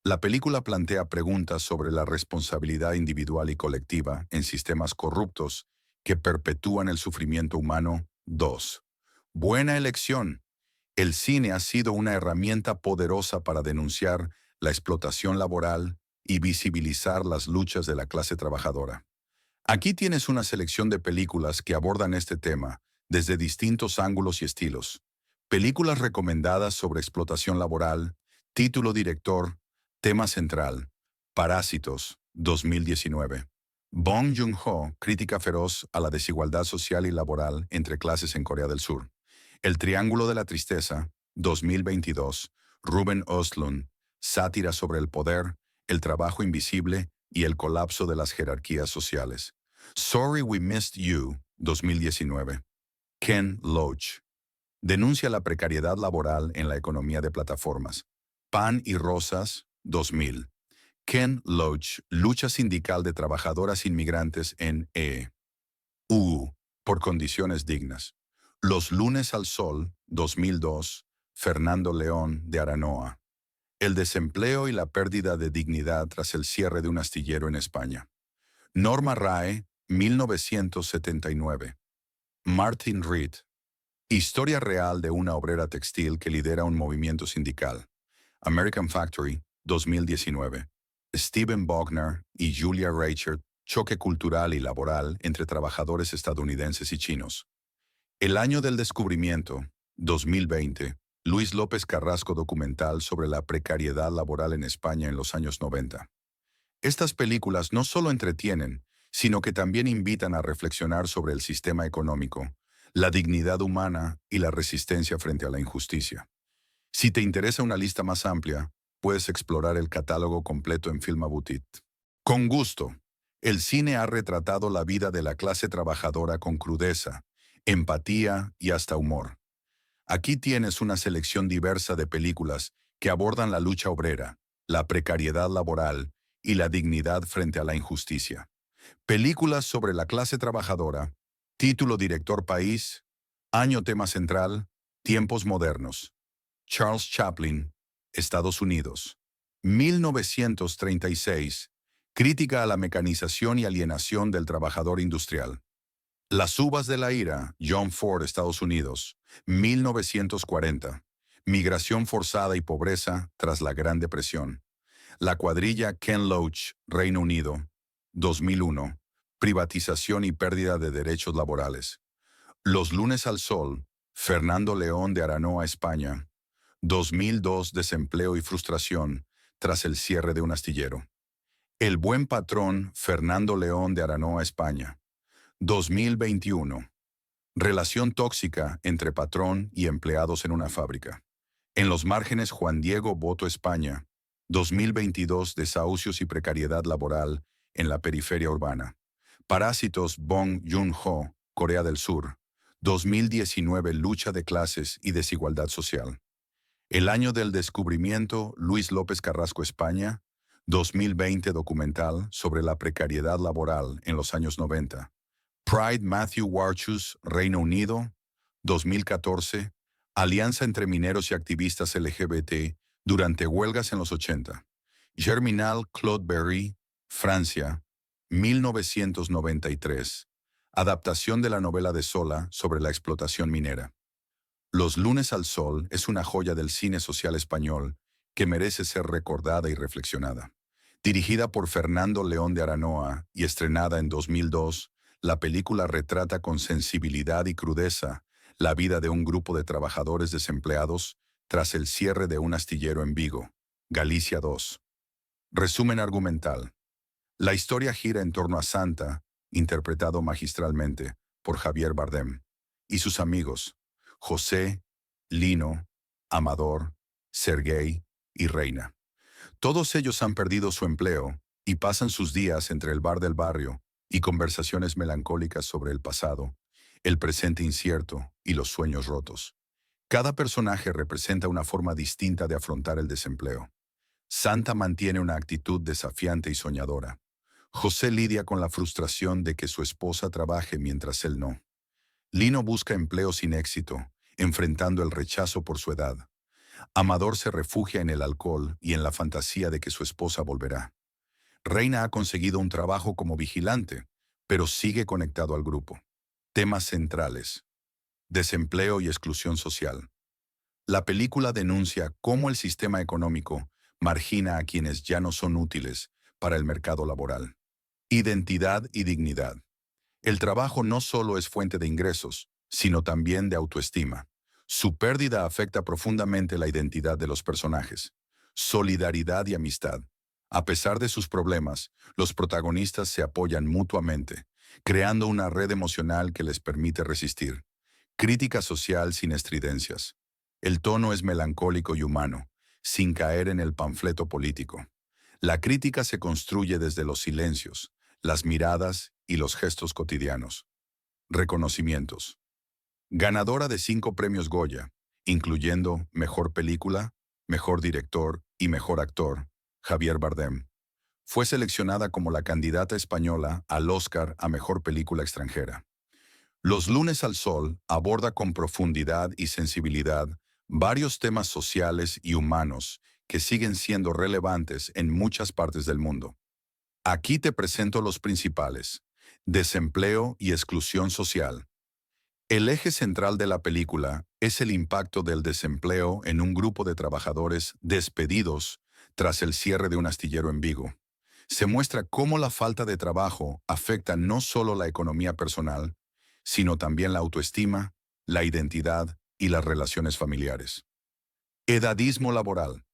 La película plantea preguntas sobre la responsabilidad individual y colectiva en sistemas corruptos que perpetúan el sufrimiento humano. 2. Buena elección. El cine ha sido una herramienta poderosa para denunciar la explotación laboral y visibilizar las luchas de la clase trabajadora. Aquí tienes una selección de películas que abordan este tema desde distintos ángulos y estilos. Películas recomendadas sobre explotación laboral, título, director, tema central, Parásitos, 2019. Bong Joon-ho, crítica feroz a la desigualdad social y laboral entre clases en Corea del Sur. El Triángulo de la Tristeza, 2022. Ruben Östlund, sátira sobre el poder, el trabajo invisible y el colapso de las jerarquías sociales. Sorry We Missed You, 2019. Ken Loach. Denuncia la precariedad laboral en la economía de plataformas. Pan y Rosas, 2000. Ken Loach, lucha sindical de trabajadoras inmigrantes en EU por condiciones dignas. Los lunes al sol, 2002. Fernando León de Aranoa. El desempleo y la pérdida de dignidad tras el cierre de un astillero en España. Norma Rae, 1979. Martin Reed. Historia real de una obrera textil que lidera un movimiento sindical. American Factory, 2019. Stephen Bogner y Julia Reichert, choque cultural y laboral entre trabajadores estadounidenses y chinos. El año del descubrimiento, 2020. Luis López Carrasco, documental sobre la precariedad laboral en España en los años 90. Estas películas no solo entretienen, sino que también invitan a reflexionar sobre el sistema económico, la dignidad humana y la resistencia frente a la injusticia. Si te interesa una lista más amplia, puedes explorar el catálogo completo en Filmabutit. Con gusto, el cine ha retratado la vida de la clase trabajadora con crudeza, empatía y hasta humor. Aquí tienes una selección diversa de películas que abordan la lucha obrera, la precariedad laboral y la dignidad frente a la injusticia. Películas sobre la clase trabajadora, título, director, país, año, tema central, tiempos modernos. Charles Chaplin, Estados Unidos. 1936, crítica a la mecanización y alienación del trabajador industrial. Las uvas de la ira, John Ford, Estados Unidos. 1940, migración forzada y pobreza tras la Gran Depresión. La cuadrilla, Ken Loach, Reino Unido. 2001, privatización y pérdida de derechos laborales. Los lunes al sol, Fernando León de Aranoa, España. 2002, desempleo y frustración tras el cierre de un astillero. El buen patrón, Fernando León de Aranoa, España. 2021, relación tóxica entre patrón y empleados en una fábrica. En los márgenes, Juan Diego Boto, España. 2022, desahucios y precariedad laboral en la periferia urbana. Parásitos, Bong Joon-ho, Corea del Sur. 2019, lucha de clases y desigualdad social. El año del descubrimiento, Luis López Carrasco, España. 2020, documental sobre la precariedad laboral en los años 90. Pride, Matthew Warchus, Reino Unido. 2014, alianza entre mineros y activistas LGBT durante huelgas en los 80. Germinal, Claude Berry, Francia. 1993, adaptación de la novela de Zola sobre la explotación minera. Los lunes al sol es una joya del cine social español que merece ser recordada y reflexionada. Dirigida por Fernando León de Aranoa y estrenada en 2002, la película retrata con sensibilidad y crudeza la vida de un grupo de trabajadores desempleados tras el cierre de un astillero en Vigo, Galicia 2. Resumen argumental. La historia gira en torno a Santa, interpretado magistralmente por Javier Bardem, y sus amigos, José, Lino, Amador, Sergei y Reina. Todos ellos han perdido su empleo y pasan sus días entre el bar del barrio y conversaciones melancólicas sobre el pasado, el presente incierto y los sueños rotos. Cada personaje representa una forma distinta de afrontar el desempleo. Santa mantiene una actitud desafiante y soñadora. José lidia con la frustración de que su esposa trabaje mientras él no. Lino busca empleo sin éxito, enfrentando el rechazo por su edad. Amador se refugia en el alcohol y en la fantasía de que su esposa volverá. Reina ha conseguido un trabajo como vigilante, pero sigue conectado al grupo. Temas centrales: desempleo y exclusión social. La película denuncia cómo el sistema económico margina a quienes ya no son útiles para el mercado laboral. Identidad y dignidad. El trabajo no solo es fuente de ingresos, sino también de autoestima. Su pérdida afecta profundamente la identidad de los personajes. Solidaridad y amistad. A pesar de sus problemas, los protagonistas se apoyan mutuamente, creando una red emocional que les permite resistir. Crítica social sin estridencias. El tono es melancólico y humano, sin caer en el panfleto político. La crítica se construye desde los silencios, las miradas y los gestos cotidianos. Reconocimientos. Ganadora de 5 premios Goya, incluyendo Mejor Película, Mejor Director y Mejor Actor, Javier Bardem. Fue seleccionada como la candidata española al Oscar a Mejor Película Extranjera. Los lunes al sol aborda con profundidad y sensibilidad varios temas sociales y humanos que siguen siendo relevantes en muchas partes del mundo. Aquí te presento los principales: desempleo y exclusión social. El eje central de la película es el impacto del desempleo en un grupo de trabajadores despedidos tras el cierre de un astillero en Vigo. Se muestra cómo la falta de trabajo afecta no solo la economía personal, sino también la autoestima, la identidad y las relaciones familiares. Edadismo laboral.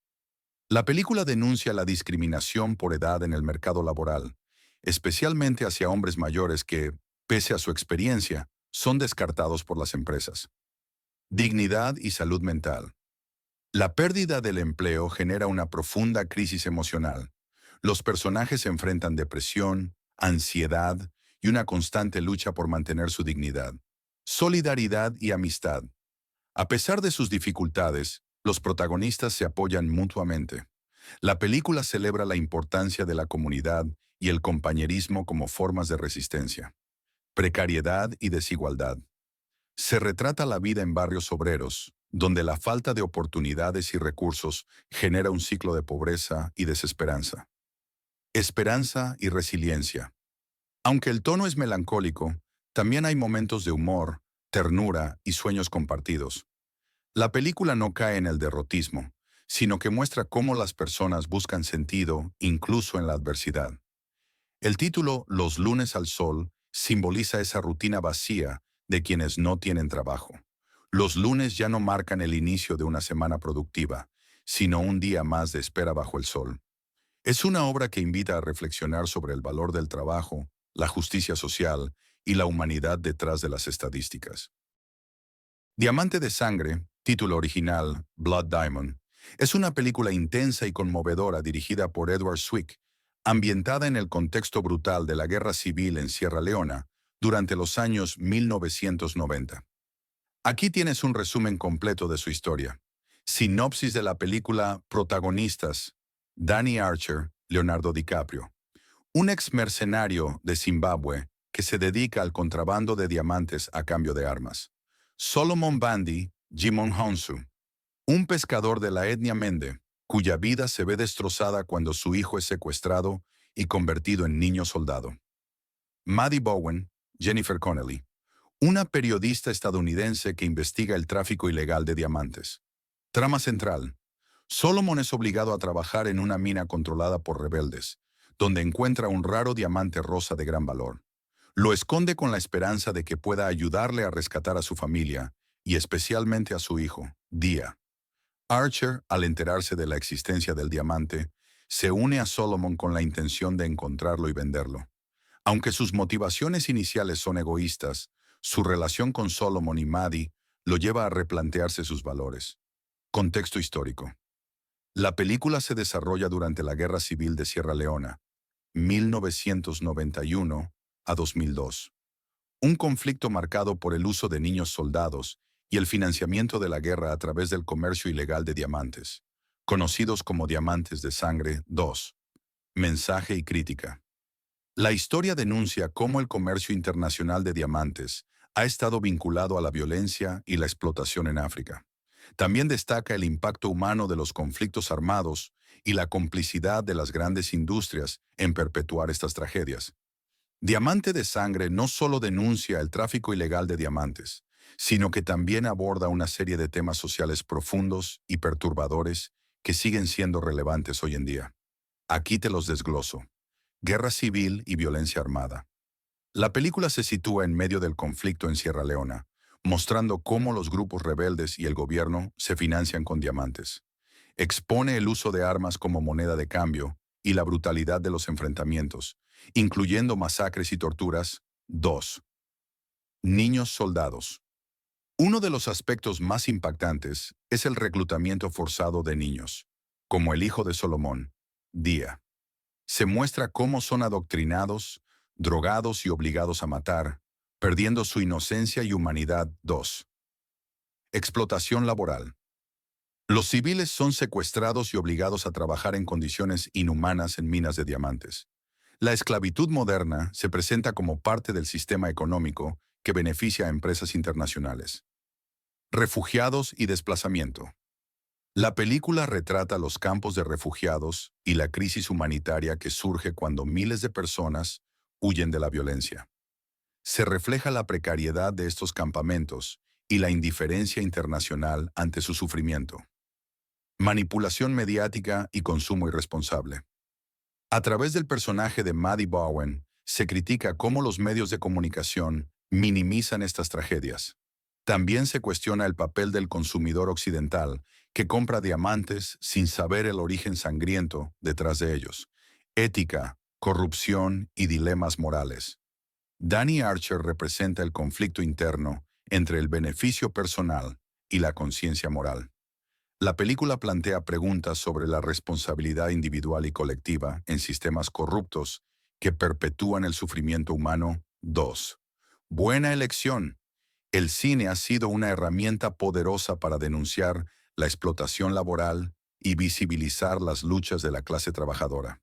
La película denuncia la discriminación por edad en el mercado laboral, especialmente hacia hombres mayores que, pese a su experiencia, son descartados por las empresas. Dignidad y salud mental. La pérdida del empleo genera una profunda crisis emocional. Los personajes enfrentan depresión, ansiedad y una constante lucha por mantener su dignidad. Solidaridad y amistad. A pesar de sus dificultades, los protagonistas se apoyan mutuamente. La película celebra la importancia de la comunidad y el compañerismo como formas de resistencia. Precariedad y desigualdad. Se retrata la vida en barrios obreros, donde la falta de oportunidades y recursos genera un ciclo de pobreza y desesperanza. Esperanza y resiliencia. Aunque el tono es melancólico, también hay momentos de humor, ternura y sueños compartidos. La película no cae en el derrotismo, sino que muestra cómo las personas buscan sentido incluso en la adversidad. El título Los lunes al sol simboliza esa rutina vacía de quienes no tienen trabajo. Los lunes ya no marcan el inicio de una semana productiva, sino un día más de espera bajo el sol. Es una obra que invita a reflexionar sobre el valor del trabajo, la justicia social y la humanidad detrás de las estadísticas. Diamante de Sangre, título original Blood Diamond, es una película intensa y conmovedora dirigida por Edward Zwick, ambientada en el contexto brutal de la Guerra Civil en Sierra Leona durante los años 1990. Aquí tienes un resumen completo de su historia. Sinopsis de la película: protagonistas: Danny Archer, Leonardo DiCaprio. Un ex mercenario de Zimbabue que se dedica al contrabando de diamantes a cambio de armas. Solomon Bandi, Jimon Honsu. Un pescador de la etnia Mende, cuya vida se ve destrozada cuando su hijo es secuestrado y convertido en niño soldado. Maddie Bowen, Jennifer Connelly. Una periodista estadounidense que investiga el tráfico ilegal de diamantes. Trama central. Solomon es obligado a trabajar en una mina controlada por rebeldes, donde encuentra un raro diamante rosa de gran valor. Lo esconde con la esperanza de que pueda ayudarle a rescatar a su familia, y especialmente a su hijo, Dia. Archer, al enterarse de la existencia del diamante, se une a Solomon con la intención de encontrarlo y venderlo. Aunque sus motivaciones iniciales son egoístas, su relación con Solomon y Maddie lo lleva a replantearse sus valores. Contexto histórico. La película se desarrolla durante la Guerra Civil de Sierra Leona, 1991 a 2002. Un conflicto marcado por el uso de niños soldados y el financiamiento de la guerra a través del comercio ilegal de diamantes, conocidos como diamantes de sangre 2. Mensaje y crítica. La historia denuncia cómo el comercio internacional de diamantes ha estado vinculado a la violencia y la explotación en África. También destaca el impacto humano de los conflictos armados y la complicidad de las grandes industrias en perpetuar estas tragedias. Diamante de Sangre no solo denuncia el tráfico ilegal de diamantes, sino que también aborda una serie de temas sociales profundos y perturbadores que siguen siendo relevantes hoy en día. Aquí te los desgloso. Guerra civil y violencia armada. La película se sitúa en medio del conflicto en Sierra Leona, mostrando cómo los grupos rebeldes y el gobierno se financian con diamantes. Expone el uso de armas como moneda de cambio y la brutalidad de los enfrentamientos, incluyendo masacres y torturas. 2. Niños soldados. Uno de los aspectos más impactantes es el reclutamiento forzado de niños, como el hijo de Solomon, Dia. Se muestra cómo son adoctrinados, drogados y obligados a matar, perdiendo su inocencia y humanidad. 2. Explotación laboral. Los civiles son secuestrados y obligados a trabajar en condiciones inhumanas en minas de diamantes. La esclavitud moderna se presenta como parte del sistema económico que beneficia a empresas internacionales. Refugiados y desplazamiento. La película retrata los campos de refugiados y la crisis humanitaria que surge cuando miles de personas huyen de la violencia. Se refleja la precariedad de estos campamentos y la indiferencia internacional ante su sufrimiento. Manipulación mediática y consumo irresponsable. A través del personaje de Maddie Bowen, se critica cómo los medios de comunicación minimizan estas tragedias. También se cuestiona el papel del consumidor occidental que compra diamantes sin saber el origen sangriento detrás de ellos. Ética, corrupción y dilemas morales. Danny Archer representa el conflicto interno entre el beneficio personal y la conciencia moral. La película plantea preguntas sobre la responsabilidad individual y colectiva en sistemas corruptos que perpetúan el sufrimiento humano. 2. Buena elección. El cine ha sido una herramienta poderosa para denunciar la explotación laboral y visibilizar las luchas de la clase trabajadora.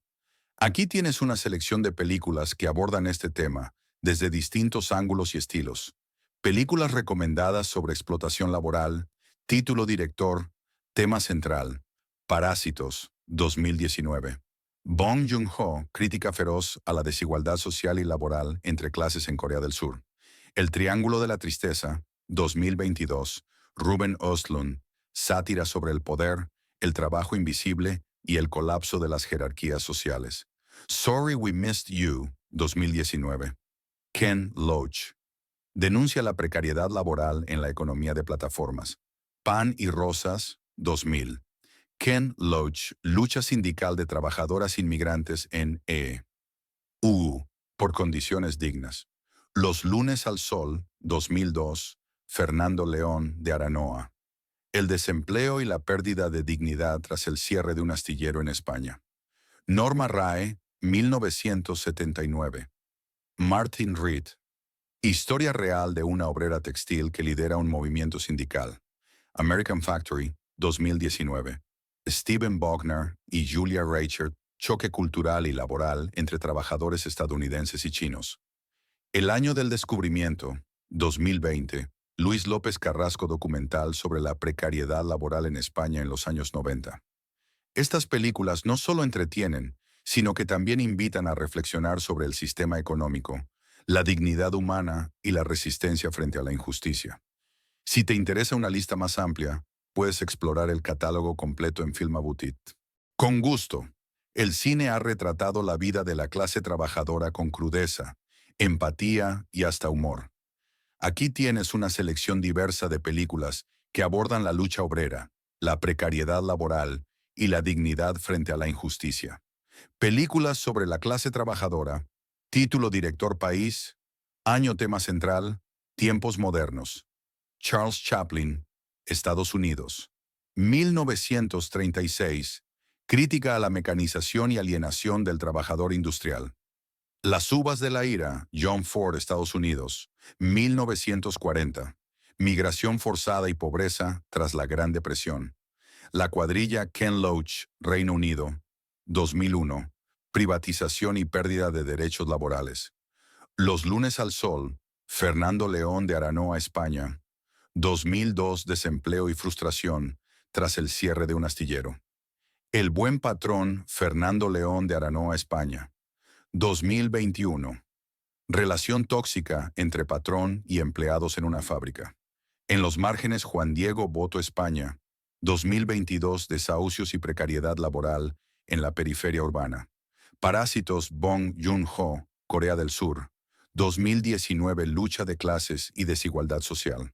Aquí tienes una selección de películas que abordan este tema desde distintos ángulos y estilos. Películas recomendadas sobre explotación laboral, título, director, tema central, Parásitos, 2019. Bong Joon-ho, crítica feroz a la desigualdad social y laboral entre clases en Corea del Sur. El Triángulo de la Tristeza, 2022. Ruben Östlund, sátira sobre el poder, el trabajo invisible y el colapso de las jerarquías sociales. Sorry We Missed You, 2019. Ken Loach. Denuncia la precariedad laboral en la economía de plataformas. Pan y Rosas, 2000. Ken Loach, lucha sindical de trabajadoras inmigrantes en E.U. por condiciones dignas. Los lunes al sol, 2002. Fernando León de Aranoa. El desempleo y la pérdida de dignidad tras el cierre de un astillero en España. Norma Rae, 1979. Martin Reed. Historia real de una obrera textil que lidera un movimiento sindical. American Factory, 2019. Stephen Bogner y Julia Reichert, choque cultural y laboral entre trabajadores estadounidenses y chinos. El año del descubrimiento, 2020. Luis López Carrasco, documental sobre la precariedad laboral en España en los años 90. Estas películas no solo entretienen, sino que también invitan a reflexionar sobre el sistema económico, la dignidad humana y la resistencia frente a la injusticia. Si te interesa una lista más amplia, puedes explorar el catálogo completo en Filmabutit. Con gusto, el cine ha retratado la vida de la clase trabajadora con crudeza, empatía y hasta humor. Aquí tienes una selección diversa de películas que abordan la lucha obrera, la precariedad laboral y la dignidad frente a la injusticia. Películas sobre la clase trabajadora, título director país, año tema central, tiempos modernos. Charles Chaplin, Estados Unidos. 1936, crítica a la mecanización y alienación del trabajador industrial. Las uvas de la ira, John Ford, Estados Unidos. 1940, migración forzada y pobreza tras la Gran Depresión. La cuadrilla Ken Loach, Reino Unido. 2001, privatización y pérdida de derechos laborales. Los lunes al sol, Fernando León de Aranoa, España. 2002, desempleo y frustración tras el cierre de un astillero. El buen patrón, Fernando León de Aranoa, España. 2021, relación tóxica entre patrón y empleados en una fábrica. En los márgenes, Juan Diego Boto, España. 2022, desahucios y precariedad laboral en la periferia urbana. Parásitos, Bong Joon-ho, Corea del Sur. 2019, lucha de clases y desigualdad social.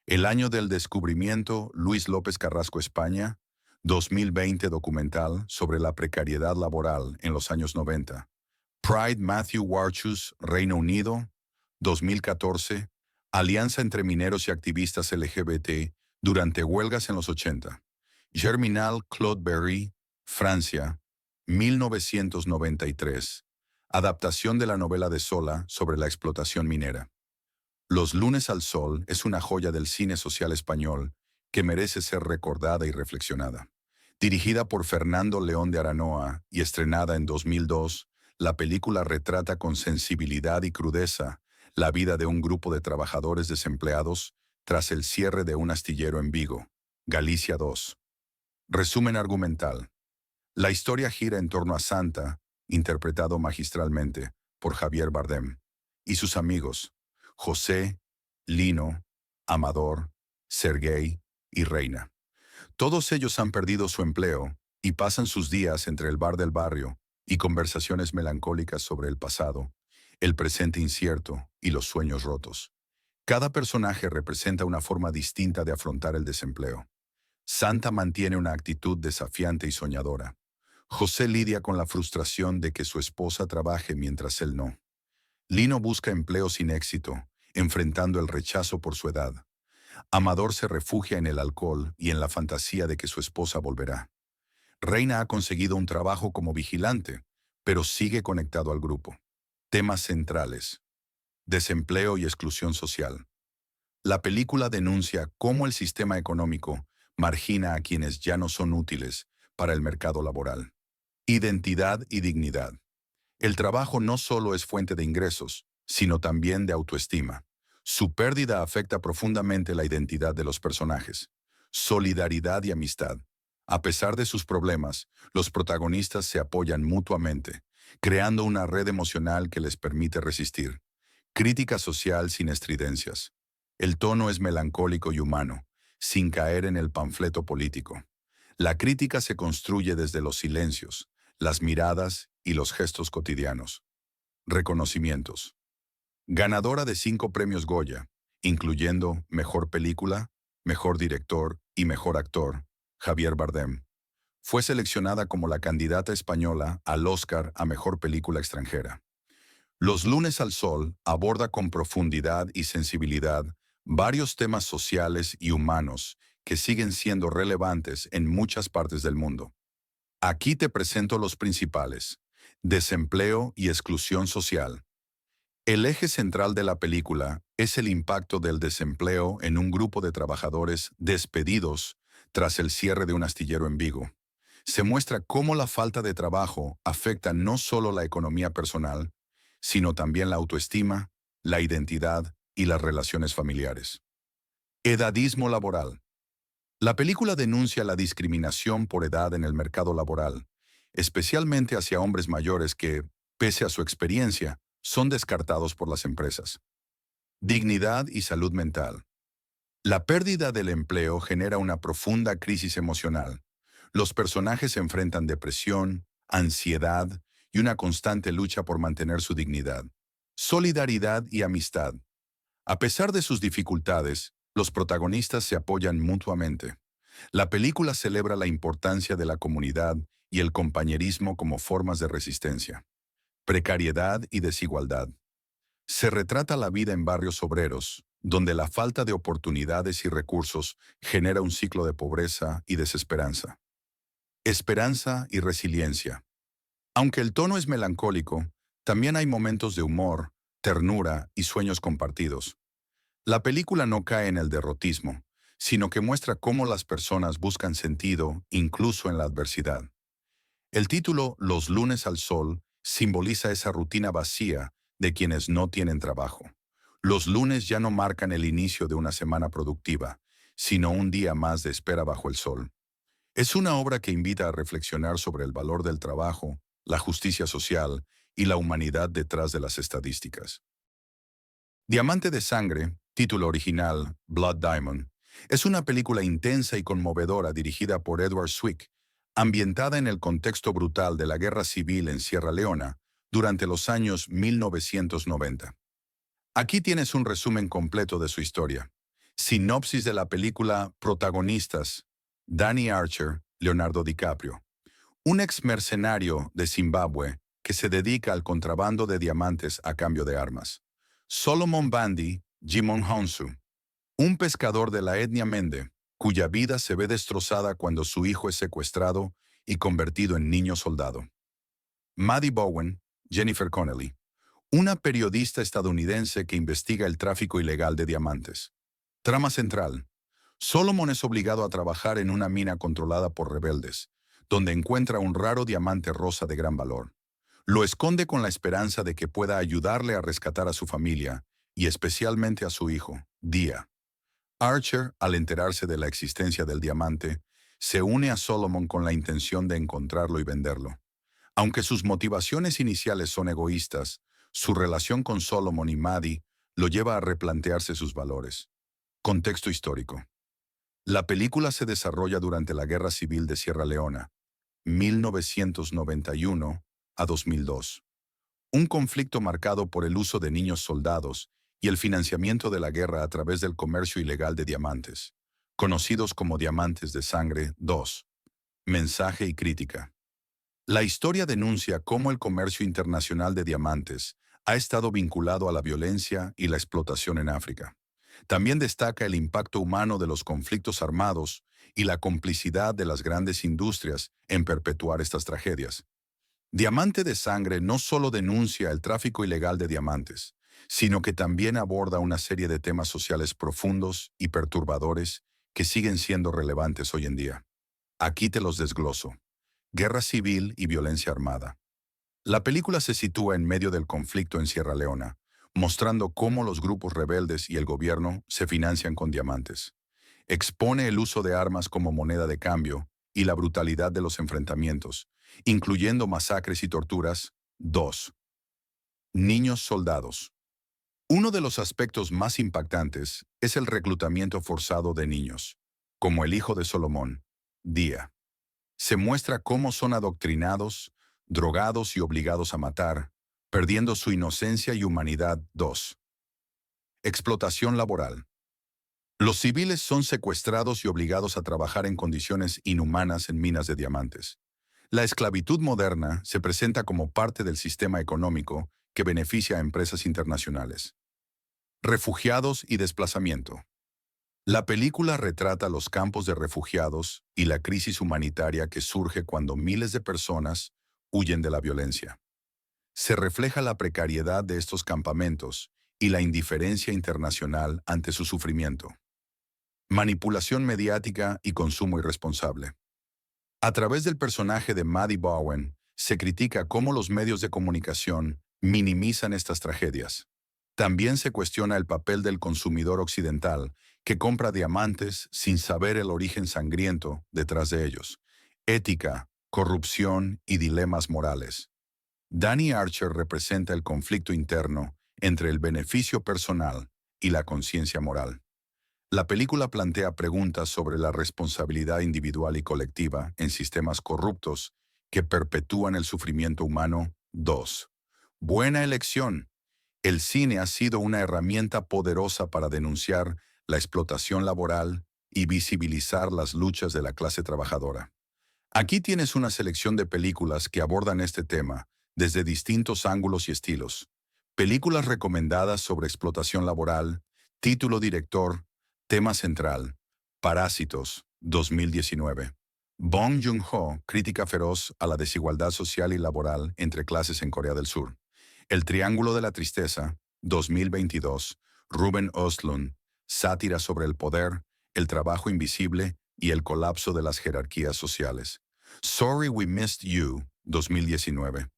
El año del descubrimiento, Luis López Carrasco, España. 2020, documental sobre la precariedad laboral en los años 90. Pride, Matthew Warchus, Reino Unido. 2014, alianza entre mineros y activistas LGBT durante huelgas en los 80. Germinal, Claude Berry, Francia. 1993, adaptación de la novela de Zola sobre la explotación minera. Los lunes al sol es una joya del cine social español que merece ser recordada y reflexionada. Dirigida por Fernando León de Aranoa y estrenada en 2002, la película retrata con sensibilidad y crudeza la vida de un grupo de trabajadores desempleados tras el cierre de un astillero en Vigo, Galicia 2. Resumen argumental. La historia gira en torno a Santa, interpretado magistralmente por Javier Bardem, y sus amigos, José, Lino, Amador, Sergei y Reina. Todos ellos han perdido su empleo y pasan sus días entre el bar del barrio y conversaciones melancólicas sobre el pasado, el presente incierto y los sueños rotos. Cada personaje representa una forma distinta de afrontar el desempleo. Santa mantiene una actitud desafiante y soñadora. José lidia con la frustración de que su esposa trabaje mientras él no. Lino busca empleo sin éxito, enfrentando el rechazo por su edad. Amador se refugia en el alcohol y en la fantasía de que su esposa volverá. Reina ha conseguido un trabajo como vigilante, pero sigue conectado al grupo. Temas centrales: desempleo y exclusión social. La película denuncia cómo el sistema económico margina a quienes ya no son útiles para el mercado laboral. Identidad y dignidad. El trabajo no solo es fuente de ingresos, sino también de autoestima. Su pérdida afecta profundamente la identidad de los personajes. Solidaridad y amistad. A pesar de sus problemas, los protagonistas se apoyan mutuamente, creando una red emocional que les permite resistir. Crítica social sin estridencias. El tono es melancólico y humano, sin caer en el panfleto político. La crítica se construye desde los silencios, las miradas y los gestos cotidianos. Reconocimientos. Ganadora de 5 premios Goya, incluyendo Mejor Película, Mejor Director y Mejor Actor, Javier Bardem. Fue seleccionada como la candidata española al Oscar a Mejor Película Extranjera. Los lunes al sol aborda con profundidad y sensibilidad varios temas sociales y humanos que siguen siendo relevantes en muchas partes del mundo. Aquí te presento los principales: desempleo y exclusión social. El eje central de la película es el impacto del desempleo en un grupo de trabajadores despedidos tras el cierre de un astillero en Vigo. Se muestra cómo la falta de trabajo afecta no solo la economía personal, sino también la autoestima, la identidad y las relaciones familiares. Edadismo laboral. La película denuncia la discriminación por edad en el mercado laboral, especialmente hacia hombres mayores que, pese a su experiencia, son descartados por las empresas. Dignidad y salud mental. La pérdida del empleo genera una profunda crisis emocional. Los personajes enfrentan depresión, ansiedad y una constante lucha por mantener su dignidad. Solidaridad y amistad. A pesar de sus dificultades, los protagonistas se apoyan mutuamente. La película celebra la importancia de la comunidad y el compañerismo como formas de resistencia. Precariedad y desigualdad. Se retrata la vida en barrios obreros, donde la falta de oportunidades y recursos genera un ciclo de pobreza y desesperanza. Esperanza y resiliencia. Aunque el tono es melancólico, también hay momentos de humor, ternura y sueños compartidos. La película no cae en el derrotismo, sino que muestra cómo las personas buscan sentido incluso en la adversidad. El título Los lunes al sol simboliza esa rutina vacía de quienes no tienen trabajo. Los lunes ya no marcan el inicio de una semana productiva, sino un día más de espera bajo el sol. Es una obra que invita a reflexionar sobre el valor del trabajo, la justicia social y la humanidad detrás de las estadísticas. Diamante de Sangre, título original Blood Diamond, es una película intensa y conmovedora dirigida por Edward Zwick, ambientada en el contexto brutal de la Guerra Civil en Sierra Leona durante los años 1990. Aquí tienes un resumen completo de su historia. Sinopsis de la película. Protagonistas: Danny Archer, Leonardo DiCaprio. Un ex mercenario de Zimbabue que se dedica al contrabando de diamantes a cambio de armas. Solomon Bandi, Jimon Honsu. Un pescador de la etnia Mende, cuya vida se ve destrozada cuando su hijo es secuestrado y convertido en niño soldado. Maddie Bowen, Jennifer Connelly. Una periodista estadounidense que investiga el tráfico ilegal de diamantes. Trama central. Solomon es obligado a trabajar en una mina controlada por rebeldes, donde encuentra un raro diamante rosa de gran valor. Lo esconde con la esperanza de que pueda ayudarle a rescatar a su familia, y especialmente a su hijo, Dia. Archer, al enterarse de la existencia del diamante, se une a Solomon con la intención de encontrarlo y venderlo. Aunque sus motivaciones iniciales son egoístas, su relación con Solomon y Maddie lo lleva a replantearse sus valores. Contexto histórico. La película se desarrolla durante la Guerra Civil de Sierra Leona, 1991 a 2002. Un conflicto marcado por el uso de niños soldados y el financiamiento de la guerra a través del comercio ilegal de diamantes, conocidos como Diamantes de Sangre 2. Mensaje y crítica. La historia denuncia cómo el comercio internacional de diamantes ha estado vinculado a la violencia y la explotación en África. También destaca el impacto humano de los conflictos armados y la complicidad de las grandes industrias en perpetuar estas tragedias. Diamante de Sangre no solo denuncia el tráfico ilegal de diamantes, sino que también aborda una serie de temas sociales profundos y perturbadores que siguen siendo relevantes hoy en día. Aquí te los desgloso. Guerra civil y violencia armada. La película se sitúa en medio del conflicto en Sierra Leona, mostrando cómo los grupos rebeldes y el gobierno se financian con diamantes. Expone el uso de armas como moneda de cambio y la brutalidad de los enfrentamientos, incluyendo masacres y torturas. 2. Niños soldados. Uno de los aspectos más impactantes es el reclutamiento forzado de niños, como el hijo de Solomon, Dia. Se muestra cómo son adoctrinados, drogados y obligados a matar, perdiendo su inocencia y humanidad. 2. Explotación laboral. Los civiles son secuestrados y obligados a trabajar en condiciones inhumanas en minas de diamantes. La esclavitud moderna se presenta como parte del sistema económico que beneficia a empresas internacionales. Refugiados y desplazamiento. La película retrata los campos de refugiados y la crisis humanitaria que surge cuando miles de personas huyen de la violencia. Se refleja la precariedad de estos campamentos y la indiferencia internacional ante su sufrimiento. Manipulación mediática y consumo irresponsable. A través del personaje de Maddie Bowen, se critica cómo los medios de comunicación minimizan estas tragedias. También se cuestiona el papel del consumidor occidental que compra diamantes sin saber el origen sangriento detrás de ellos. Ética, corrupción y dilemas morales. Danny Archer representa el conflicto interno entre el beneficio personal y la conciencia moral. La película plantea preguntas sobre la responsabilidad individual y colectiva en sistemas corruptos que perpetúan el sufrimiento humano. 2. Buena elección. El cine ha sido una herramienta poderosa para denunciar la explotación laboral y visibilizar las luchas de la clase trabajadora. Aquí tienes una selección de películas que abordan este tema desde distintos ángulos y estilos. Películas recomendadas sobre explotación laboral, título director, tema central, Parásitos, 2019. Bong Joon-ho, crítica feroz a la desigualdad social y laboral entre clases en Corea del Sur. El Triángulo de la Tristeza, 2022. Ruben Östlund, sátira sobre el poder, el trabajo invisible y el colapso de las jerarquías sociales. Sorry We Missed You, 2019.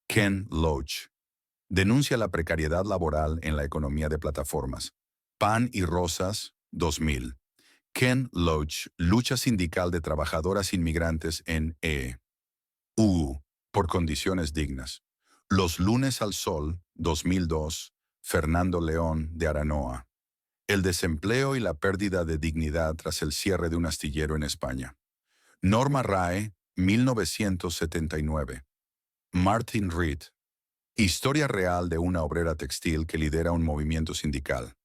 Ken Loach. Denuncia la precariedad laboral en la economía de plataformas. Pan y Rosas, 2000. Ken Loach, lucha sindical de trabajadoras inmigrantes en E.U. por condiciones dignas. Los lunes al sol, 2002. Fernando León de Aranoa. El desempleo y la pérdida de dignidad tras el cierre de un astillero en España. Norma Rae, 1979. Martin Reed. Historia real de una obrera textil que lidera un movimiento sindical.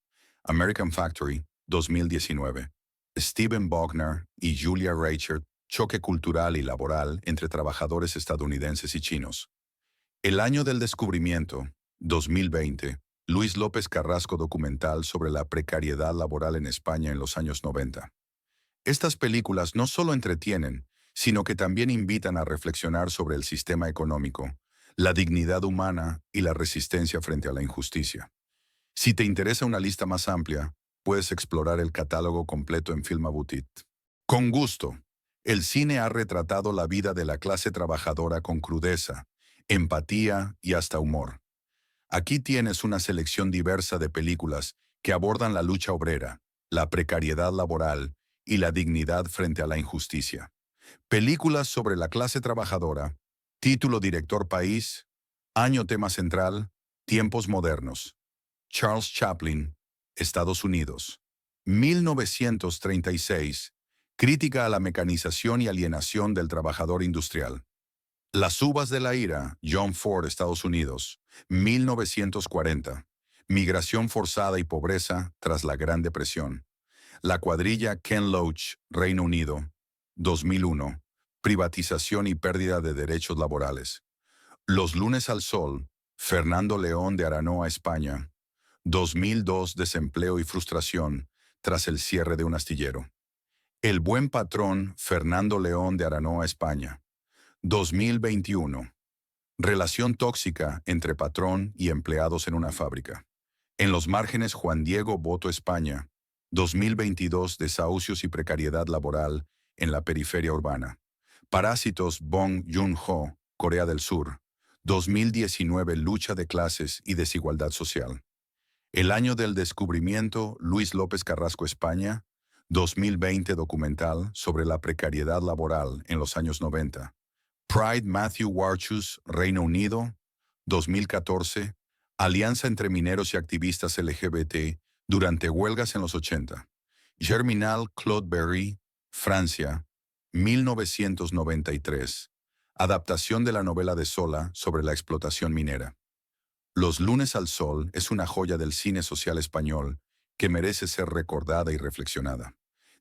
American Factory, 2019. Stephen Bogner y Julia Reichert, choque cultural y laboral entre trabajadores estadounidenses y chinos. El año del descubrimiento, 2020. Luis López Carrasco documental sobre la precariedad laboral en España en los años 90. Estas películas no solo entretienen, sino que también invitan a reflexionar sobre el sistema económico, la dignidad humana y la resistencia frente a la injusticia. Si te interesa una lista más amplia, puedes explorar el catálogo completo en Filmabutit. Con gusto, el cine ha retratado la vida de la clase trabajadora con crudeza, empatía y hasta humor. Aquí tienes una selección diversa de películas que abordan la lucha obrera, la precariedad laboral y la dignidad frente a la injusticia. Películas sobre la clase trabajadora, título director país, año tema central, tiempos modernos. Charles Chaplin, Estados Unidos. 1936, crítica a la mecanización y alienación del trabajador industrial. Las uvas de la ira, John Ford, Estados Unidos. 1940, migración forzada y pobreza tras la Gran Depresión. La cuadrilla Ken Loach, Reino Unido. 2001, privatización y pérdida de derechos laborales. Los lunes al sol, Fernando León de Aranoa, España. 2002, desempleo y frustración tras el cierre de un astillero. El buen patrón, Fernando León de Aranoa, España. 2021, relación tóxica entre patrón y empleados en una fábrica. En los márgenes, Juan Diego Boto, España. 2022, desahucios y precariedad laboral en la periferia urbana. Parásitos, Bong Joon-ho, Corea del Sur. 2019, lucha de clases y desigualdad social. El año del descubrimiento, Luis López Carrasco, España. 2020, documental sobre la precariedad laboral en los años 90. Pride, Matthew Warchus, Reino Unido. 2014, alianza entre mineros y activistas LGBT durante huelgas en los 80. Germinal, Claude Berry, Francia. 1993. Adaptación de la novela de Zola sobre la explotación minera. Los lunes al sol es una joya del cine social español que merece ser recordada y reflexionada.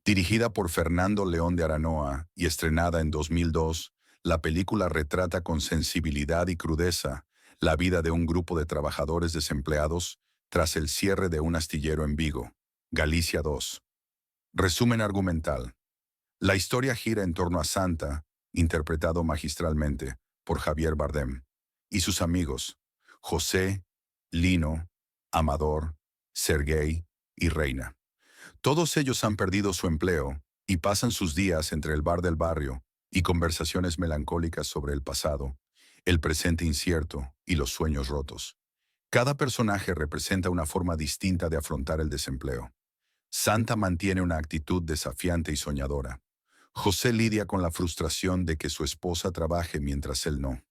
Dirigida por Fernando León de Aranoa y estrenada en 2002, la película retrata con sensibilidad y crudeza la vida de un grupo de trabajadores desempleados tras el cierre de un astillero en Vigo, Galicia 2. Resumen argumental. La historia gira en torno a Santa, interpretado magistralmente por Javier Bardem, y sus amigos, José, Lino, Amador, Sergei y Reina. Todos ellos han perdido su empleo y pasan sus días entre el bar del barrio y conversaciones melancólicas sobre el pasado, el presente incierto y los sueños rotos. Cada personaje representa una forma distinta de afrontar el desempleo. Santa mantiene una actitud desafiante y soñadora. José lidia con la frustración de que su esposa trabaje mientras él no.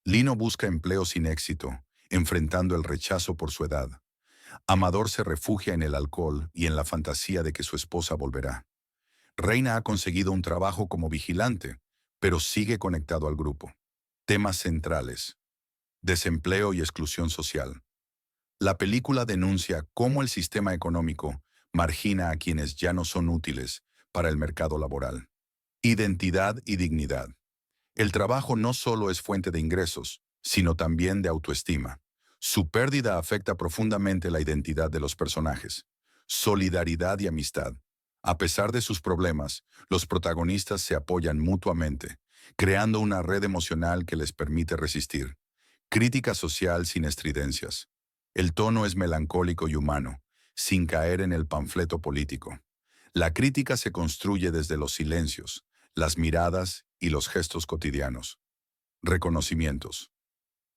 Lino busca empleo sin éxito, enfrentando el rechazo por su edad. Amador se refugia en el alcohol y en la fantasía de que su esposa volverá. Reina ha conseguido un trabajo como vigilante, pero sigue conectado al grupo. Temas centrales: desempleo y exclusión social. La película denuncia cómo el sistema económico margina a quienes ya no son útiles para el mercado laboral. Identidad y dignidad. El trabajo no solo es fuente de ingresos, sino también de autoestima. Su pérdida afecta profundamente la identidad de los personajes. Solidaridad y amistad. A pesar de sus problemas, los protagonistas se apoyan mutuamente, creando una red emocional que les permite resistir. Crítica social sin estridencias. El tono es melancólico y humano, sin caer en el panfleto político. La crítica se construye desde los silencios, las miradas y los gestos cotidianos. Reconocimientos.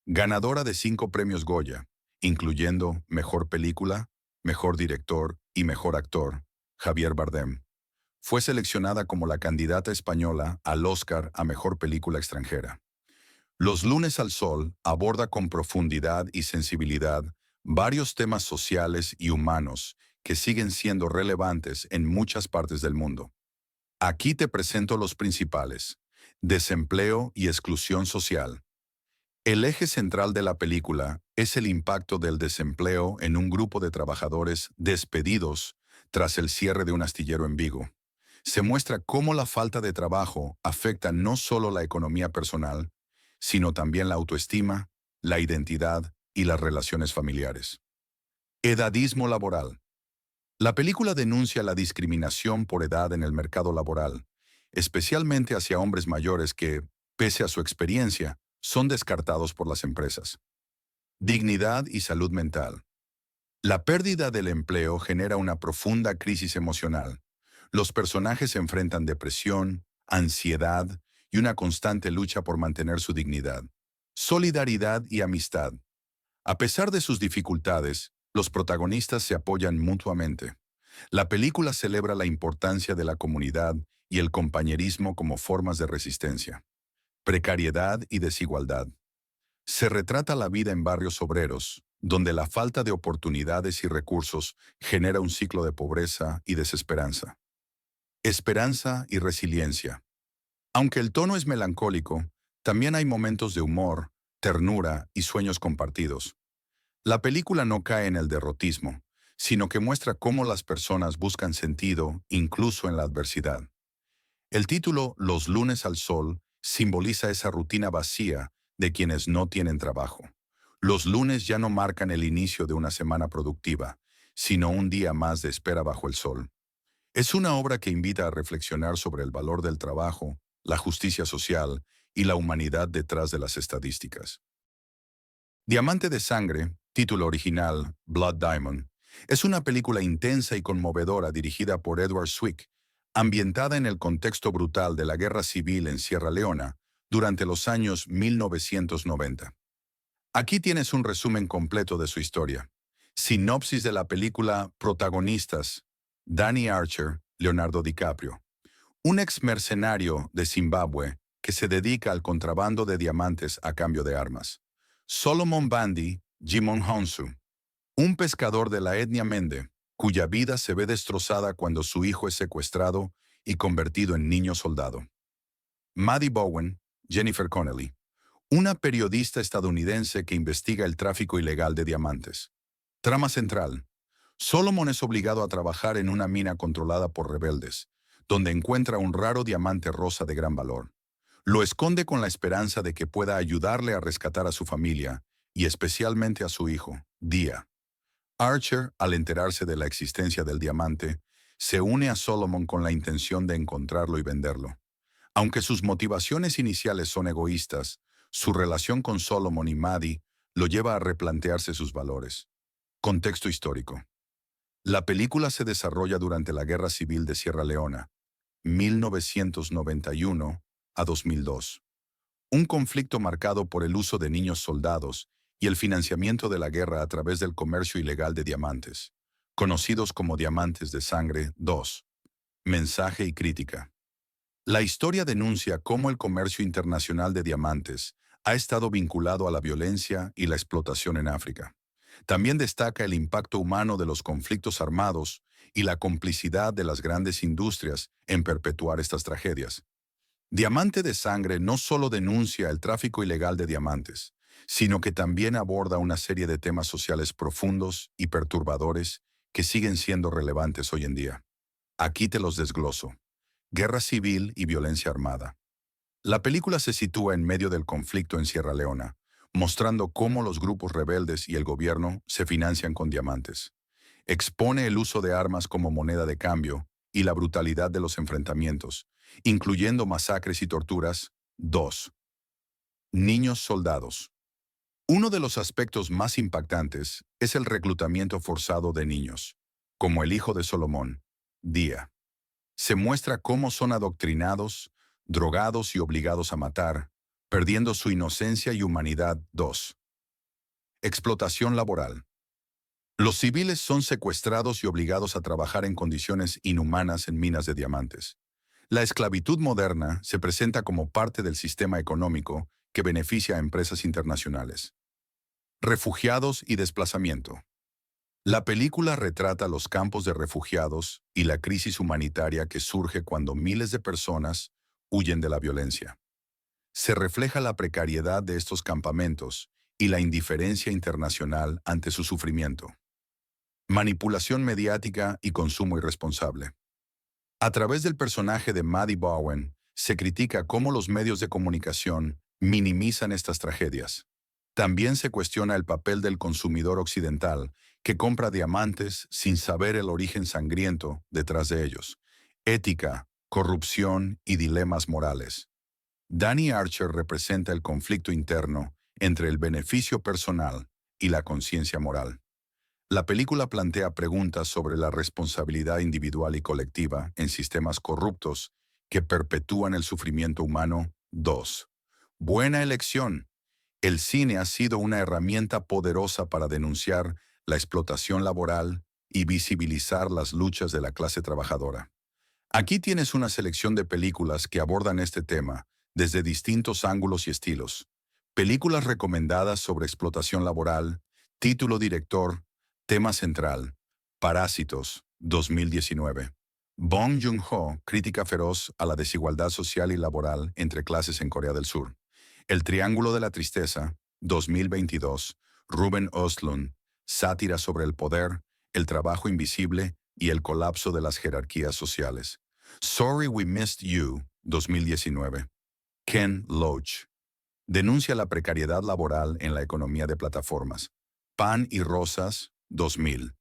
Ganadora de 5 premios Goya, incluyendo Mejor Película, Mejor Director y Mejor Actor, Javier Bardem. Fue seleccionada como la candidata española al Oscar a Mejor Película Extranjera. Los lunes al sol aborda con profundidad y sensibilidad varios temas sociales y humanos que siguen siendo relevantes en muchas partes del mundo. Aquí te presento los principales: desempleo y exclusión social. El eje central de la película es el impacto del desempleo en un grupo de trabajadores despedidos tras el cierre de un astillero en Vigo. Se muestra cómo la falta de trabajo afecta no solo la economía personal, sino también la autoestima, la identidad y las relaciones familiares. Edadismo laboral. La película denuncia la discriminación por edad en el mercado laboral, especialmente hacia hombres mayores que, pese a su experiencia, son descartados por las empresas. Dignidad y salud mental. La pérdida del empleo genera una profunda crisis emocional. Los personajes enfrentan depresión, ansiedad y una constante lucha por mantener su dignidad. Solidaridad y amistad. A pesar de sus dificultades, los protagonistas se apoyan mutuamente. La película celebra la importancia de la comunidad y el compañerismo como formas de resistencia. Precariedad y desigualdad. Se retrata la vida en barrios obreros, donde la falta de oportunidades y recursos genera un ciclo de pobreza y desesperanza. Esperanza y resiliencia. Aunque el tono es melancólico, también hay momentos de humor, ternura y sueños compartidos. La película no cae en el derrotismo, sino que muestra cómo las personas buscan sentido incluso en la adversidad. El título Los lunes al sol simboliza esa rutina vacía de quienes no tienen trabajo. Los lunes ya no marcan el inicio de una semana productiva, sino un día más de espera bajo el sol. Es una obra que invita a reflexionar sobre el valor del trabajo, la justicia social y la humanidad detrás de las estadísticas. Diamante de Sangre, título original Blood Diamond, es una película intensa y conmovedora dirigida por Edward Zwick, ambientada en el contexto brutal de la guerra civil en Sierra Leona durante los años 1990. Aquí tienes un resumen completo de su historia. Sinopsis de la película: protagonistas: Danny Archer, Leonardo DiCaprio. Un ex mercenario de Zimbabue que se dedica al contrabando de diamantes a cambio de armas. Solomon Bandi, Jimon Honsu. Un pescador de la etnia Mende, cuya vida se ve destrozada cuando su hijo es secuestrado y convertido en niño soldado. Maddie Bowen, Jennifer Connelly. Una periodista estadounidense que investiga el tráfico ilegal de diamantes. Trama central: Solomon es obligado a trabajar en una mina controlada por rebeldes, donde encuentra un raro diamante rosa de gran valor. Lo esconde con la esperanza de que pueda ayudarle a rescatar a su familia, y especialmente a su hijo, Dia. Archer, al enterarse de la existencia del diamante, se une a Solomon con la intención de encontrarlo y venderlo. Aunque sus motivaciones iniciales son egoístas, su relación con Solomon y Maddie lo lleva a replantearse sus valores. Contexto histórico. La película se desarrolla durante la Guerra Civil de Sierra Leona, 1991 a 2002. Un conflicto marcado por el uso de niños soldados y el financiamiento de la guerra a través del comercio ilegal de diamantes, conocidos como Diamantes de Sangre 2. Mensaje y crítica. La historia denuncia cómo el comercio internacional de diamantes ha estado vinculado a la violencia y la explotación en África. También destaca el impacto humano de los conflictos armados y la complicidad de las grandes industrias en perpetuar estas tragedias. Diamante de Sangre no solo denuncia el tráfico ilegal de diamantes, sino que también aborda una serie de temas sociales profundos y perturbadores que siguen siendo relevantes hoy en día. Aquí te los desgloso. Guerra civil y violencia armada. La película se sitúa en medio del conflicto en Sierra Leona, mostrando cómo los grupos rebeldes y el gobierno se financian con diamantes. Expone el uso de armas como moneda de cambio y la brutalidad de los enfrentamientos, incluyendo masacres y torturas. 2. Niños soldados. Uno de los aspectos más impactantes es el reclutamiento forzado de niños, como el hijo de Solomón, Día. Se muestra cómo son adoctrinados, drogados y obligados a matar, perdiendo su inocencia y humanidad. 2. Explotación laboral. Los civiles son secuestrados y obligados a trabajar en condiciones inhumanas en minas de diamantes. La esclavitud moderna se presenta como parte del sistema económico que beneficia a empresas internacionales. Refugiados y desplazamiento. La película retrata los campos de refugiados y la crisis humanitaria que surge cuando miles de personas huyen de la violencia. Se refleja la precariedad de estos campamentos y la indiferencia internacional ante su sufrimiento. Manipulación mediática y consumo irresponsable. A través del personaje de Maddie Bowen, se critica cómo los medios de comunicación minimizan estas tragedias. También se cuestiona el papel del consumidor occidental que compra diamantes sin saber el origen sangriento detrás de ellos. Ética, corrupción y dilemas morales. Danny Archer representa el conflicto interno entre el beneficio personal y la conciencia moral. La película plantea preguntas sobre la responsabilidad individual y colectiva en sistemas corruptos que perpetúan el sufrimiento humano. 2. Buena elección. El cine ha sido una herramienta poderosa para denunciar la explotación laboral y visibilizar las luchas de la clase trabajadora. Aquí tienes una selección de películas que abordan este tema desde distintos ángulos y estilos. Películas recomendadas sobre explotación laboral, título director, tema central, Parásitos, 2019. Bong Joon-ho, crítica feroz a la desigualdad social y laboral entre clases en Corea del Sur. El Triángulo de la Tristeza, 2022. Ruben Östlund, sátira sobre el poder, el trabajo invisible y el colapso de las jerarquías sociales. Sorry We Missed You, 2019. Ken Loach. Denuncia la precariedad laboral en la economía de plataformas. Pan y Rosas, 2000.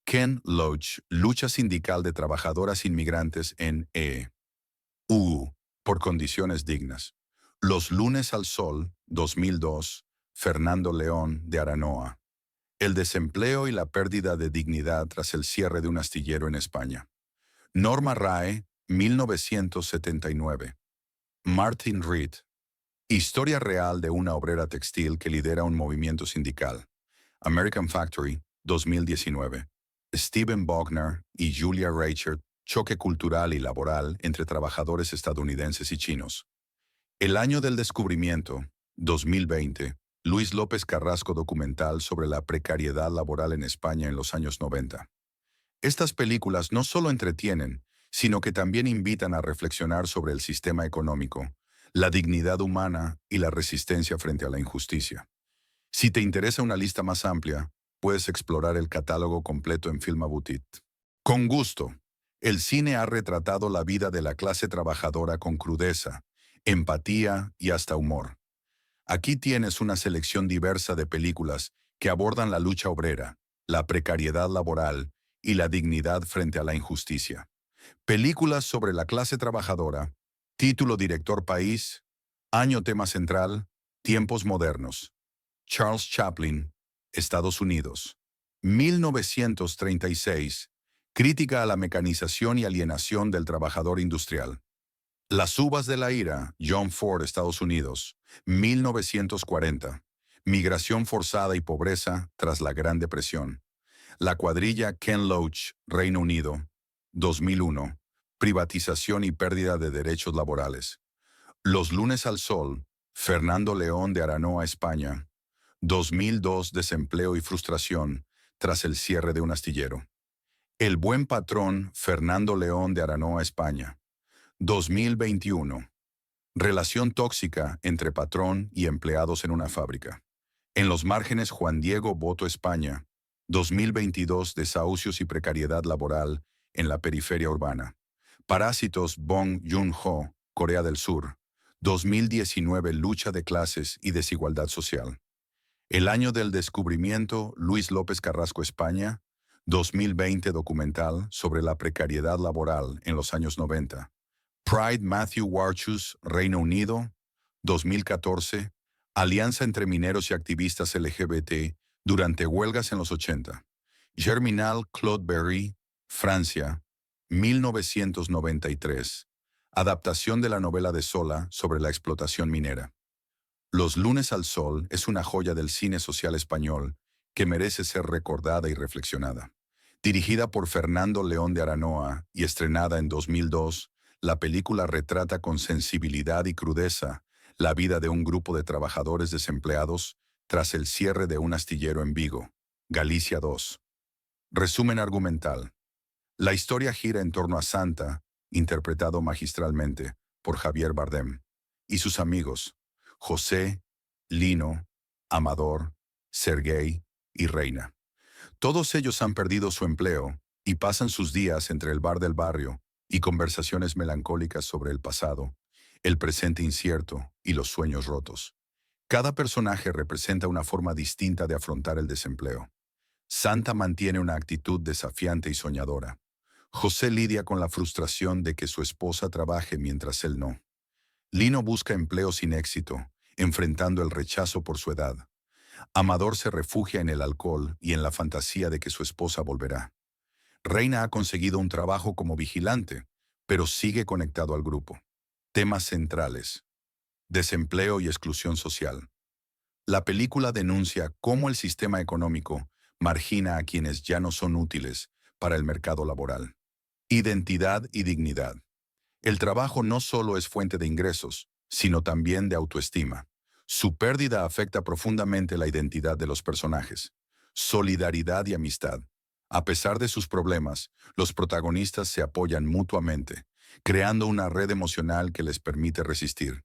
Ken Loach, lucha sindical de trabajadoras inmigrantes en E.U. por condiciones dignas. Los lunes al sol, 2002. Fernando León de Aranoa. El desempleo y la pérdida de dignidad tras el cierre de un astillero en España. Norma Rae, 1979. Martin Reed. Historia real de una obrera textil que lidera un movimiento sindical. American Factory, 2019. Stephen Bogner y Julia Reichert, choque cultural y laboral entre trabajadores estadounidenses y chinos. El año del descubrimiento, 2020. Luis López Carrasco documental sobre la precariedad laboral en España en los años 90. Estas películas no solo entretienen, sino que también invitan a reflexionar sobre el sistema económico, la dignidad humana y la resistencia frente a la injusticia. Si te interesa una lista más amplia, puedes explorar el catálogo completo en Filmabutit. Con gusto, el cine ha retratado la vida de la clase trabajadora con crudeza, empatía y hasta humor. Aquí tienes una selección diversa de películas que abordan la lucha obrera, la precariedad laboral y la dignidad frente a la injusticia. Películas sobre la clase trabajadora, título director país, año tema central, tiempos modernos. Charles Chaplin, Estados Unidos. 1936, crítica a la mecanización y alienación del trabajador industrial. Las uvas de la ira, John Ford, Estados Unidos. 1940. Migración forzada y pobreza tras la Gran Depresión. La cuadrilla Ken Loach, Reino Unido. 2001. Privatización y pérdida de derechos laborales. Los lunes al sol, Fernando León de Aranoa, España. 2002, desempleo y frustración tras el cierre de un astillero. El buen patrón, Fernando León de Aranoa, España. 2021. Relación tóxica entre patrón y empleados en una fábrica. En los márgenes, Juan Diego Boto, España. 2022, desahucios y precariedad laboral en la periferia urbana. Parásitos, Bong Joon-ho, Corea del Sur. 2019, lucha de clases y desigualdad social. El año del descubrimiento, Luis López Carrasco, España. 2020, documental sobre la precariedad laboral en los años 90. Pride, Matthew Warchus, Reino Unido. 2014, alianza entre mineros y activistas LGBT durante huelgas en los 80. Germinal, Claude Berry, Francia. 1993. Adaptación de la novela de Zola sobre la explotación minera. Los lunes al sol es una joya del cine social español que merece ser recordada y reflexionada. Dirigida por Fernando León de Aranoa y estrenada en 2002, la película retrata con sensibilidad y crudeza la vida de un grupo de trabajadores desempleados tras el cierre de un astillero en Vigo, Galicia 2. Resumen argumental. La historia gira en torno a Santa, interpretado magistralmente por Javier Bardem, y sus amigos, José, Lino, Amador, Sergei y Reina. Todos ellos han perdido su empleo y pasan sus días entre el bar del barrio y conversaciones melancólicas sobre el pasado, el presente incierto y los sueños rotos. Cada personaje representa una forma distinta de afrontar el desempleo. Santa mantiene una actitud desafiante y soñadora. José lidia con la frustración de que su esposa trabaje mientras él no. Lino busca empleo sin éxito, enfrentando el rechazo por su edad. Amador se refugia en el alcohol y en la fantasía de que su esposa volverá. Reina ha conseguido un trabajo como vigilante, pero sigue conectado al grupo. Temas centrales: desempleo y exclusión social. La película denuncia cómo el sistema económico margina a quienes ya no son útiles para el mercado laboral. Identidad y dignidad. El trabajo no solo es fuente de ingresos, sino también de autoestima. Su pérdida afecta profundamente la identidad de los personajes. Solidaridad y amistad. A pesar de sus problemas, los protagonistas se apoyan mutuamente, creando una red emocional que les permite resistir.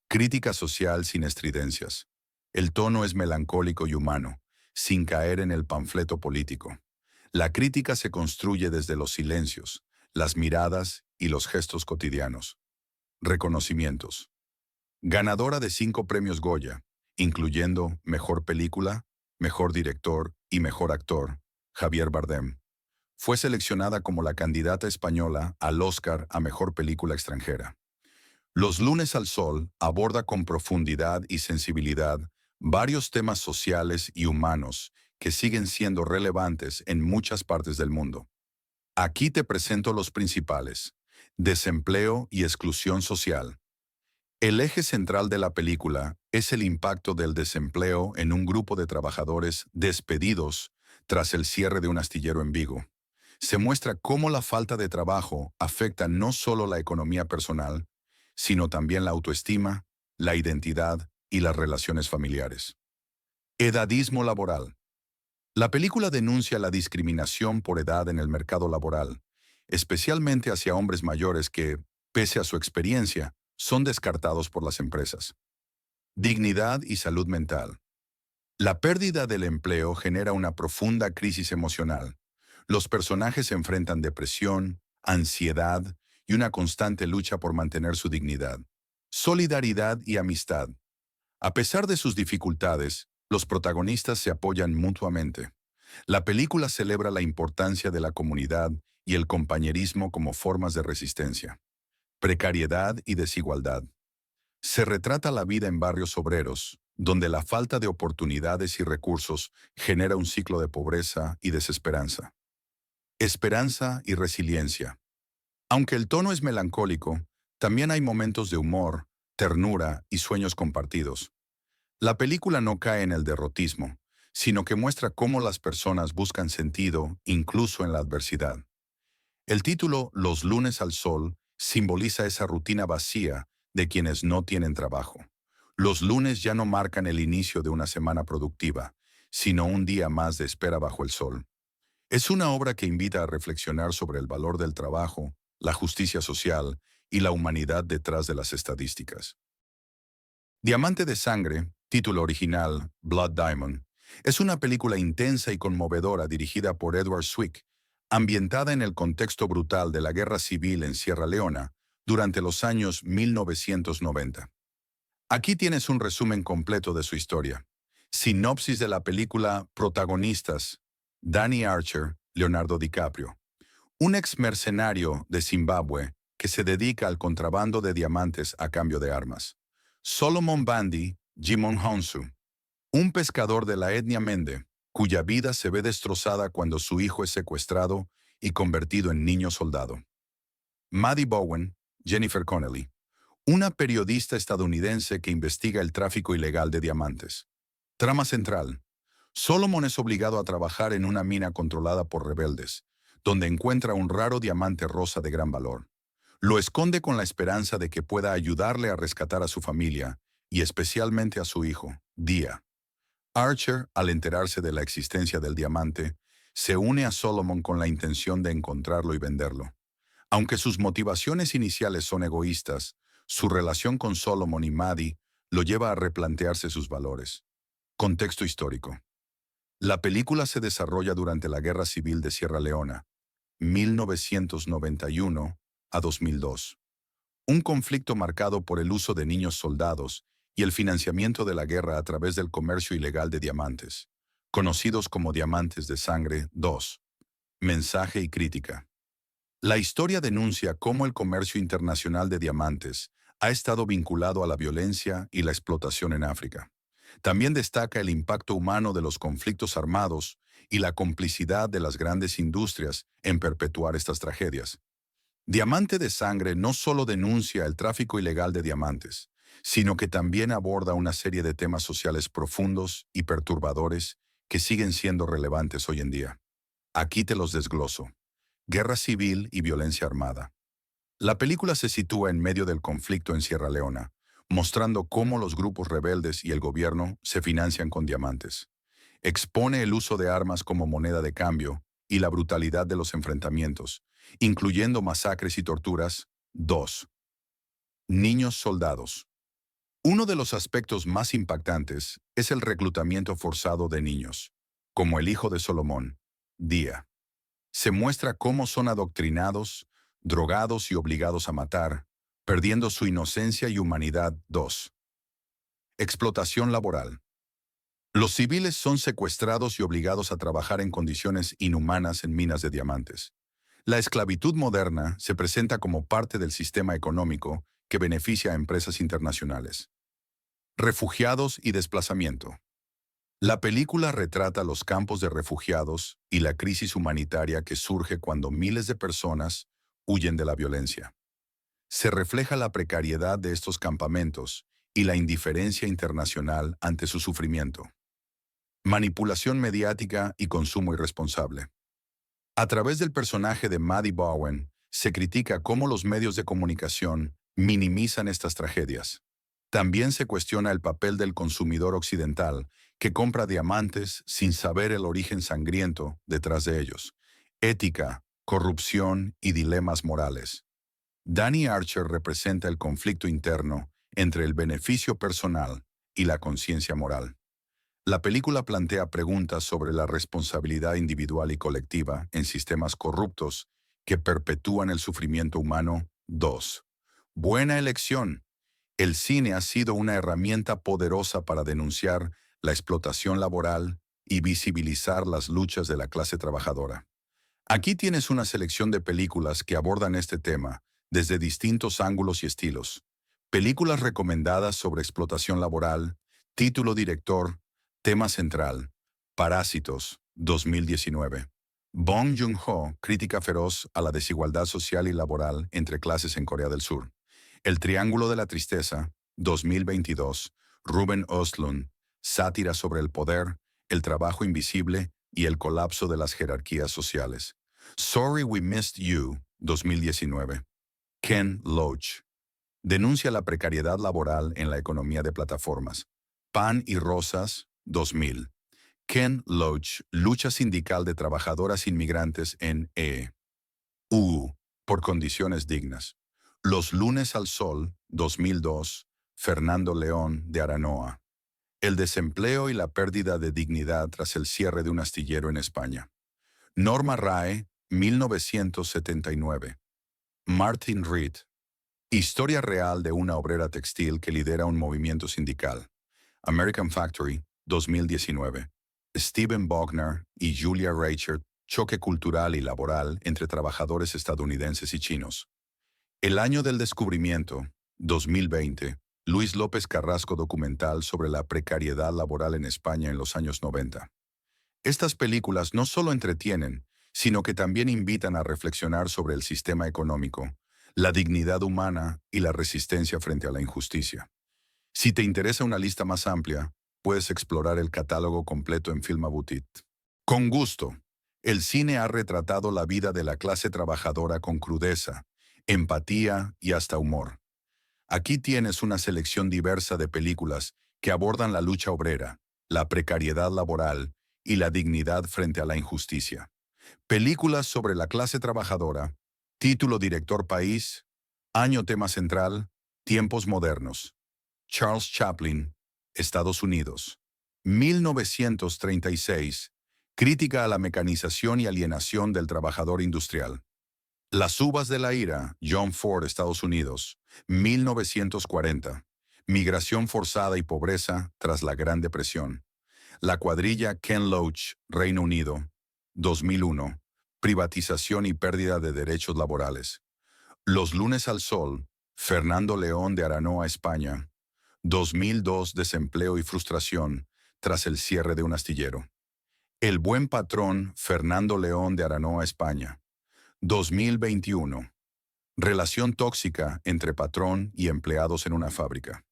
Crítica social sin estridencias. El tono es melancólico y humano, sin caer en el panfleto político. La crítica se construye desde los silencios, las miradas y los gestos cotidianos. Reconocimientos. Ganadora de 5 premios Goya, incluyendo Mejor Película, Mejor Director y Mejor Actor, Javier Bardem. Fue seleccionada como la candidata española al Oscar a Mejor Película Extranjera. Los lunes al sol aborda con profundidad y sensibilidad varios temas sociales y humanos que siguen siendo relevantes en muchas partes del mundo. Aquí te presento los principales: desempleo y exclusión social. El eje central de la película es el impacto del desempleo en un grupo de trabajadores despedidos tras el cierre de un astillero en Vigo. Se muestra cómo la falta de trabajo afecta no solo la economía personal, sino también la autoestima, la identidad y las relaciones familiares. Edadismo laboral. La película denuncia la discriminación por edad en el mercado laboral, especialmente hacia hombres mayores que, pese a su experiencia, son descartados por las empresas. Dignidad y salud mental. La pérdida del empleo genera una profunda crisis emocional. Los personajes enfrentan depresión, ansiedad y una constante lucha por mantener su dignidad. Solidaridad y amistad. A pesar de sus dificultades, los protagonistas se apoyan mutuamente. La película celebra la importancia de la comunidad y el compañerismo como formas de resistencia. Precariedad y desigualdad. Se retrata la vida en barrios obreros, donde la falta de oportunidades y recursos genera un ciclo de pobreza y desesperanza. Esperanza y resiliencia. Aunque el tono es melancólico, también hay momentos de humor, ternura y sueños compartidos. La película no cae en el derrotismo, sino que muestra cómo las personas buscan sentido incluso en la adversidad. El título Los lunes al sol simboliza esa rutina vacía de quienes no tienen trabajo. Los lunes ya no marcan el inicio de una semana productiva, sino un día más de espera bajo el sol. Es una obra que invita a reflexionar sobre el valor del trabajo, la justicia social y la humanidad detrás de las estadísticas. Diamante de Sangre, título original Blood Diamond, es una película intensa y conmovedora dirigida por Edward Zwick, ambientada en el contexto brutal de la Guerra Civil en Sierra Leona durante los años 1990. Aquí tienes un resumen completo de su historia. Sinopsis de la película. Protagonistas: Danny Archer, Leonardo DiCaprio. Un ex mercenario de Zimbabue que se dedica al contrabando de diamantes a cambio de armas. Solomon Bandi, Jimon Honsu. Un pescador de la etnia Mende, cuya vida se ve destrozada cuando su hijo es secuestrado y convertido en niño soldado. Maddie Bowen, Jennifer Connelly. Una periodista estadounidense que investiga el tráfico ilegal de diamantes. Trama central. Solomon es obligado a trabajar en una mina controlada por rebeldes, donde encuentra un raro diamante rosa de gran valor. Lo esconde con la esperanza de que pueda ayudarle a rescatar a su familia, y especialmente a su hijo, Dia. Archer, al enterarse de la existencia del diamante, se une a Solomon con la intención de encontrarlo y venderlo. Aunque sus motivaciones iniciales son egoístas, su relación con Solomon y Maddie lo lleva a replantearse sus valores. Contexto histórico. La película se desarrolla durante la Guerra Civil de Sierra Leona, 1991 a 2002. Un conflicto marcado por el uso de niños soldados y el financiamiento de la guerra a través del comercio ilegal de diamantes, conocidos como Diamantes de Sangre 2. Mensaje y crítica. La historia denuncia cómo el comercio internacional de diamantes ha estado vinculado a la violencia y la explotación en África. También destaca el impacto humano de los conflictos armados y la complicidad de las grandes industrias en perpetuar estas tragedias. Diamante de Sangre no solo denuncia el tráfico ilegal de diamantes, sino que también aborda una serie de temas sociales profundos y perturbadores que siguen siendo relevantes hoy en día. Aquí te los desgloso. Guerra civil y violencia armada. La película se sitúa en medio del conflicto en Sierra Leona, mostrando cómo los grupos rebeldes y el gobierno se financian con diamantes. Expone el uso de armas como moneda de cambio y la brutalidad de los enfrentamientos, incluyendo masacres y torturas. 2. Niños soldados. Uno de los aspectos más impactantes es el reclutamiento forzado de niños, como el hijo de Solomon, Dia. Se muestra cómo son adoctrinados, drogados y obligados a matar, perdiendo su inocencia y humanidad. 2. Explotación laboral. Los civiles son secuestrados y obligados a trabajar en condiciones inhumanas en minas de diamantes. La esclavitud moderna se presenta como parte del sistema económico que beneficia a empresas internacionales. Refugiados y desplazamiento. La película retrata los campos de refugiados y la crisis humanitaria que surge cuando miles de personas huyen de la violencia. Se refleja la precariedad de estos campamentos y la indiferencia internacional ante su sufrimiento. Manipulación mediática y consumo irresponsable. A través del personaje de Maddie Bowen, se critica cómo los medios de comunicación minimizan estas tragedias. También se cuestiona el papel del consumidor occidental que compra diamantes sin saber el origen sangriento detrás de ellos. Ética, corrupción y dilemas morales. Danny Archer representa el conflicto interno entre el beneficio personal y la conciencia moral. La película plantea preguntas sobre la responsabilidad individual y colectiva en sistemas corruptos que perpetúan el sufrimiento humano. 2. Buena elección. El cine ha sido una herramienta poderosa para denunciar la explotación laboral y visibilizar las luchas de la clase trabajadora. Aquí tienes una selección de películas que abordan este tema desde distintos ángulos y estilos. Películas recomendadas sobre explotación laboral. Título, director, tema central: Parásitos, 2019. Bong Joon-ho, crítica feroz a la desigualdad social y laboral entre clases en Corea del Sur. El Triángulo de la Tristeza, 2022. Ruben Östlund, sátira sobre el poder, el trabajo invisible y el colapso de las jerarquías sociales. Sorry We Missed You, 2019. Ken Loach. Denuncia la precariedad laboral en la economía de plataformas. Pan y Rosas, 2000. Ken Loach, lucha sindical de trabajadoras inmigrantes en EU, por condiciones dignas. Los lunes al sol, 2002. Fernando León de Aranoa. El desempleo y la pérdida de dignidad tras el cierre de un astillero en España. Norma Rae, 1979. Martin Reed. Historia real de una obrera textil que lidera un movimiento sindical. American Factory, 2019. Stephen Bogner y Julia Reichert, choque cultural y laboral entre trabajadores estadounidenses y chinos. El año del descubrimiento, 2020. Luis López Carrasco documental sobre la precariedad laboral en España en los años 90. Estas películas no solo entretienen, sino que también invitan a reflexionar sobre el sistema económico, la dignidad humana y la resistencia frente a la injusticia. Si te interesa una lista más amplia, puedes explorar el catálogo completo en Filmabutit. Con gusto, el cine ha retratado la vida de la clase trabajadora con crudeza, empatía y hasta humor. Aquí tienes una selección diversa de películas que abordan la lucha obrera, la precariedad laboral y la dignidad frente a la injusticia. Películas sobre la clase trabajadora, título director país, año tema central, tiempos modernos. Charles Chaplin, Estados Unidos. 1936, crítica a la mecanización y alienación del trabajador industrial. Las uvas de la ira, John Ford, Estados Unidos. 1940, migración forzada y pobreza tras la Gran Depresión. La cuadrilla Ken Loach, Reino Unido. 2001, privatización y pérdida de derechos laborales. Los lunes al sol, Fernando León de Aranoa, España. 2002, desempleo y frustración tras el cierre de un astillero. El buen patrón, Fernando León de Aranoa, España. 2021. Relación tóxica entre patrón y empleados en una fábrica.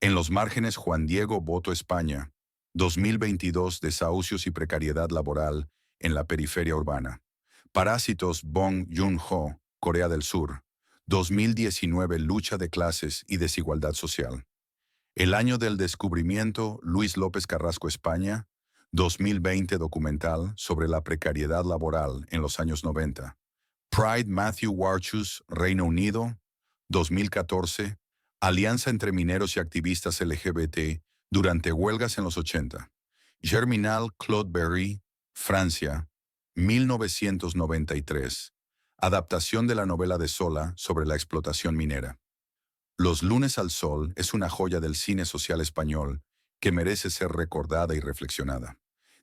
En los márgenes, Juan Diego Boto, España. 2022, desahucios y precariedad laboral en la periferia urbana. Parásitos, Bong Joon-ho, Corea del Sur. 2019, lucha de clases y desigualdad social. El año del descubrimiento, Luis López Carrasco, España. 2020, documental sobre la precariedad laboral en los años 90. Pride, Matthew Warchus, Reino Unido. 2014, alianza entre mineros y activistas LGBT durante huelgas en los 80. Germinal, Claude Berry, Francia. 1993, adaptación de la novela de Zola sobre la explotación minera. Los lunes al sol es una joya del cine social español que merece ser recordada y reflexionada.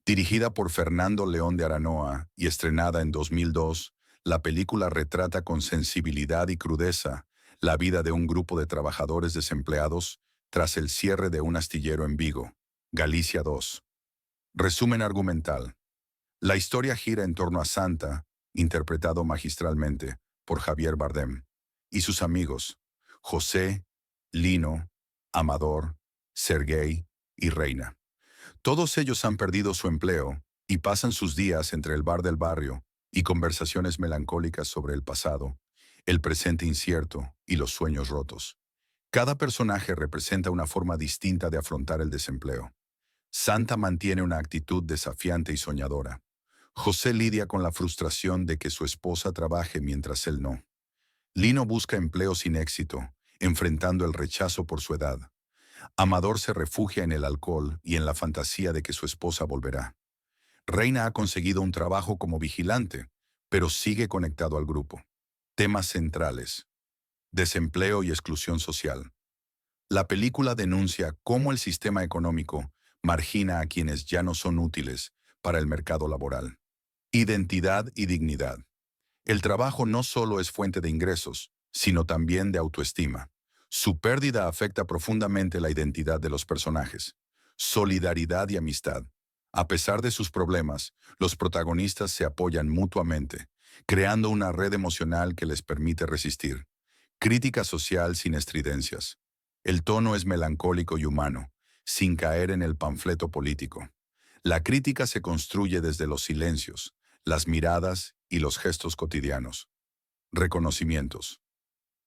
Dirigida por Fernando León de Aranoa y estrenada en 2002, la película retrata con sensibilidad y crudeza la vida de un grupo de trabajadores desempleados tras el cierre de un astillero en Vigo, Galicia 2. Resumen argumental. La historia gira en torno a Santa, interpretado magistralmente por Javier Bardem, y sus amigos, José, Lino, Amador, Sergei y Reina. Todos ellos han perdido su empleo y pasan sus días entre el bar del barrio y conversaciones melancólicas sobre el pasado, el presente incierto y los sueños rotos. Cada personaje representa una forma distinta de afrontar el desempleo. Santa mantiene una actitud desafiante y soñadora. José lidia con la frustración de que su esposa trabaje mientras él no. Lino busca empleo sin éxito, enfrentando el rechazo por su edad. Amador se refugia en el alcohol y en la fantasía de que su esposa volverá. Reina ha conseguido un trabajo como vigilante, pero sigue conectado al grupo. Temas centrales: desempleo y exclusión social. La película denuncia cómo el sistema económico margina a quienes ya no son útiles para el mercado laboral. Identidad y dignidad. El trabajo no solo es fuente de ingresos, sino también de autoestima. Su pérdida afecta profundamente la identidad de los personajes. Solidaridad y amistad. A pesar de sus problemas, los protagonistas se apoyan mutuamente, creando una red emocional que les permite resistir. Crítica social sin estridencias. El tono es melancólico y humano, sin caer en el panfleto político. La crítica se construye desde los silencios, las miradas y los gestos cotidianos. Reconocimientos.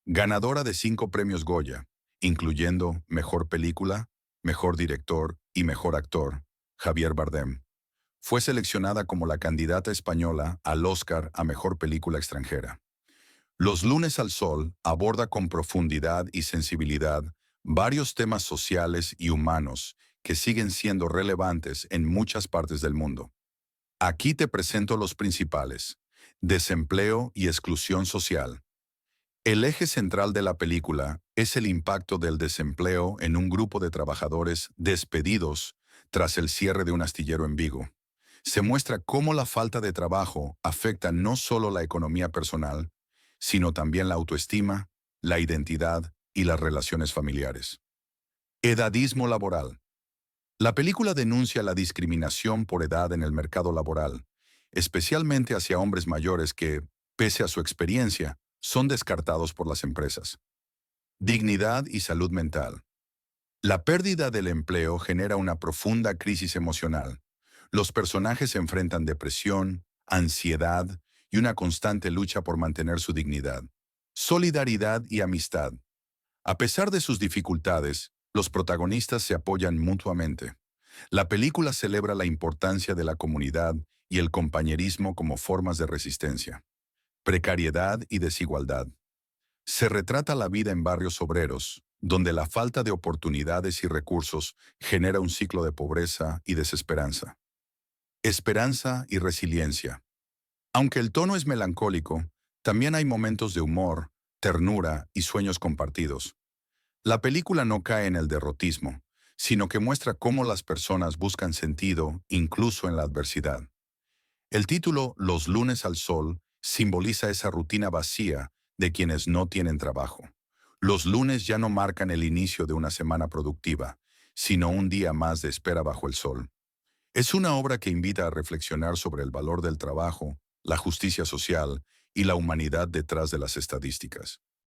Ganadora de 5 premios Goya, incluyendo Mejor Película, Mejor Director y Mejor Actor, Javier Bardem. Fue seleccionada como la candidata española al Oscar a Mejor Película Extranjera. Los lunes al sol aborda con profundidad y sensibilidad varios temas sociales y humanos que siguen siendo relevantes en muchas partes del mundo. Aquí te presento los principales: desempleo y exclusión social. El eje central de la película es el impacto del desempleo en un grupo de trabajadores despedidos tras el cierre de un astillero en Vigo. Se muestra cómo la falta de trabajo afecta no solo la economía personal, sino también la autoestima, la identidad y las relaciones familiares. Edadismo laboral. La película denuncia la discriminación por edad en el mercado laboral, especialmente hacia hombres mayores que, pese a su experiencia, son descartados por las empresas. Dignidad y salud mental. La pérdida del empleo genera una profunda crisis emocional. Los personajes enfrentan depresión, ansiedad y una constante lucha por mantener su dignidad. Solidaridad y amistad. A pesar de sus dificultades, los protagonistas se apoyan mutuamente. La película celebra la importancia de la comunidad y el compañerismo como formas de resistencia. Precariedad y desigualdad. Se retrata la vida en barrios obreros, donde la falta de oportunidades y recursos genera un ciclo de pobreza y desesperanza. Esperanza y resiliencia. Aunque el tono es melancólico, también hay momentos de humor, ternura y sueños compartidos. La película no cae en el derrotismo, sino que muestra cómo las personas buscan sentido incluso en la adversidad. El título Los lunes al sol simboliza esa rutina vacía de quienes no tienen trabajo. Los lunes ya no marcan el inicio de una semana productiva, sino un día más de espera bajo el sol. Es una obra que invita a reflexionar sobre el valor del trabajo, la justicia social y la humanidad detrás de las estadísticas.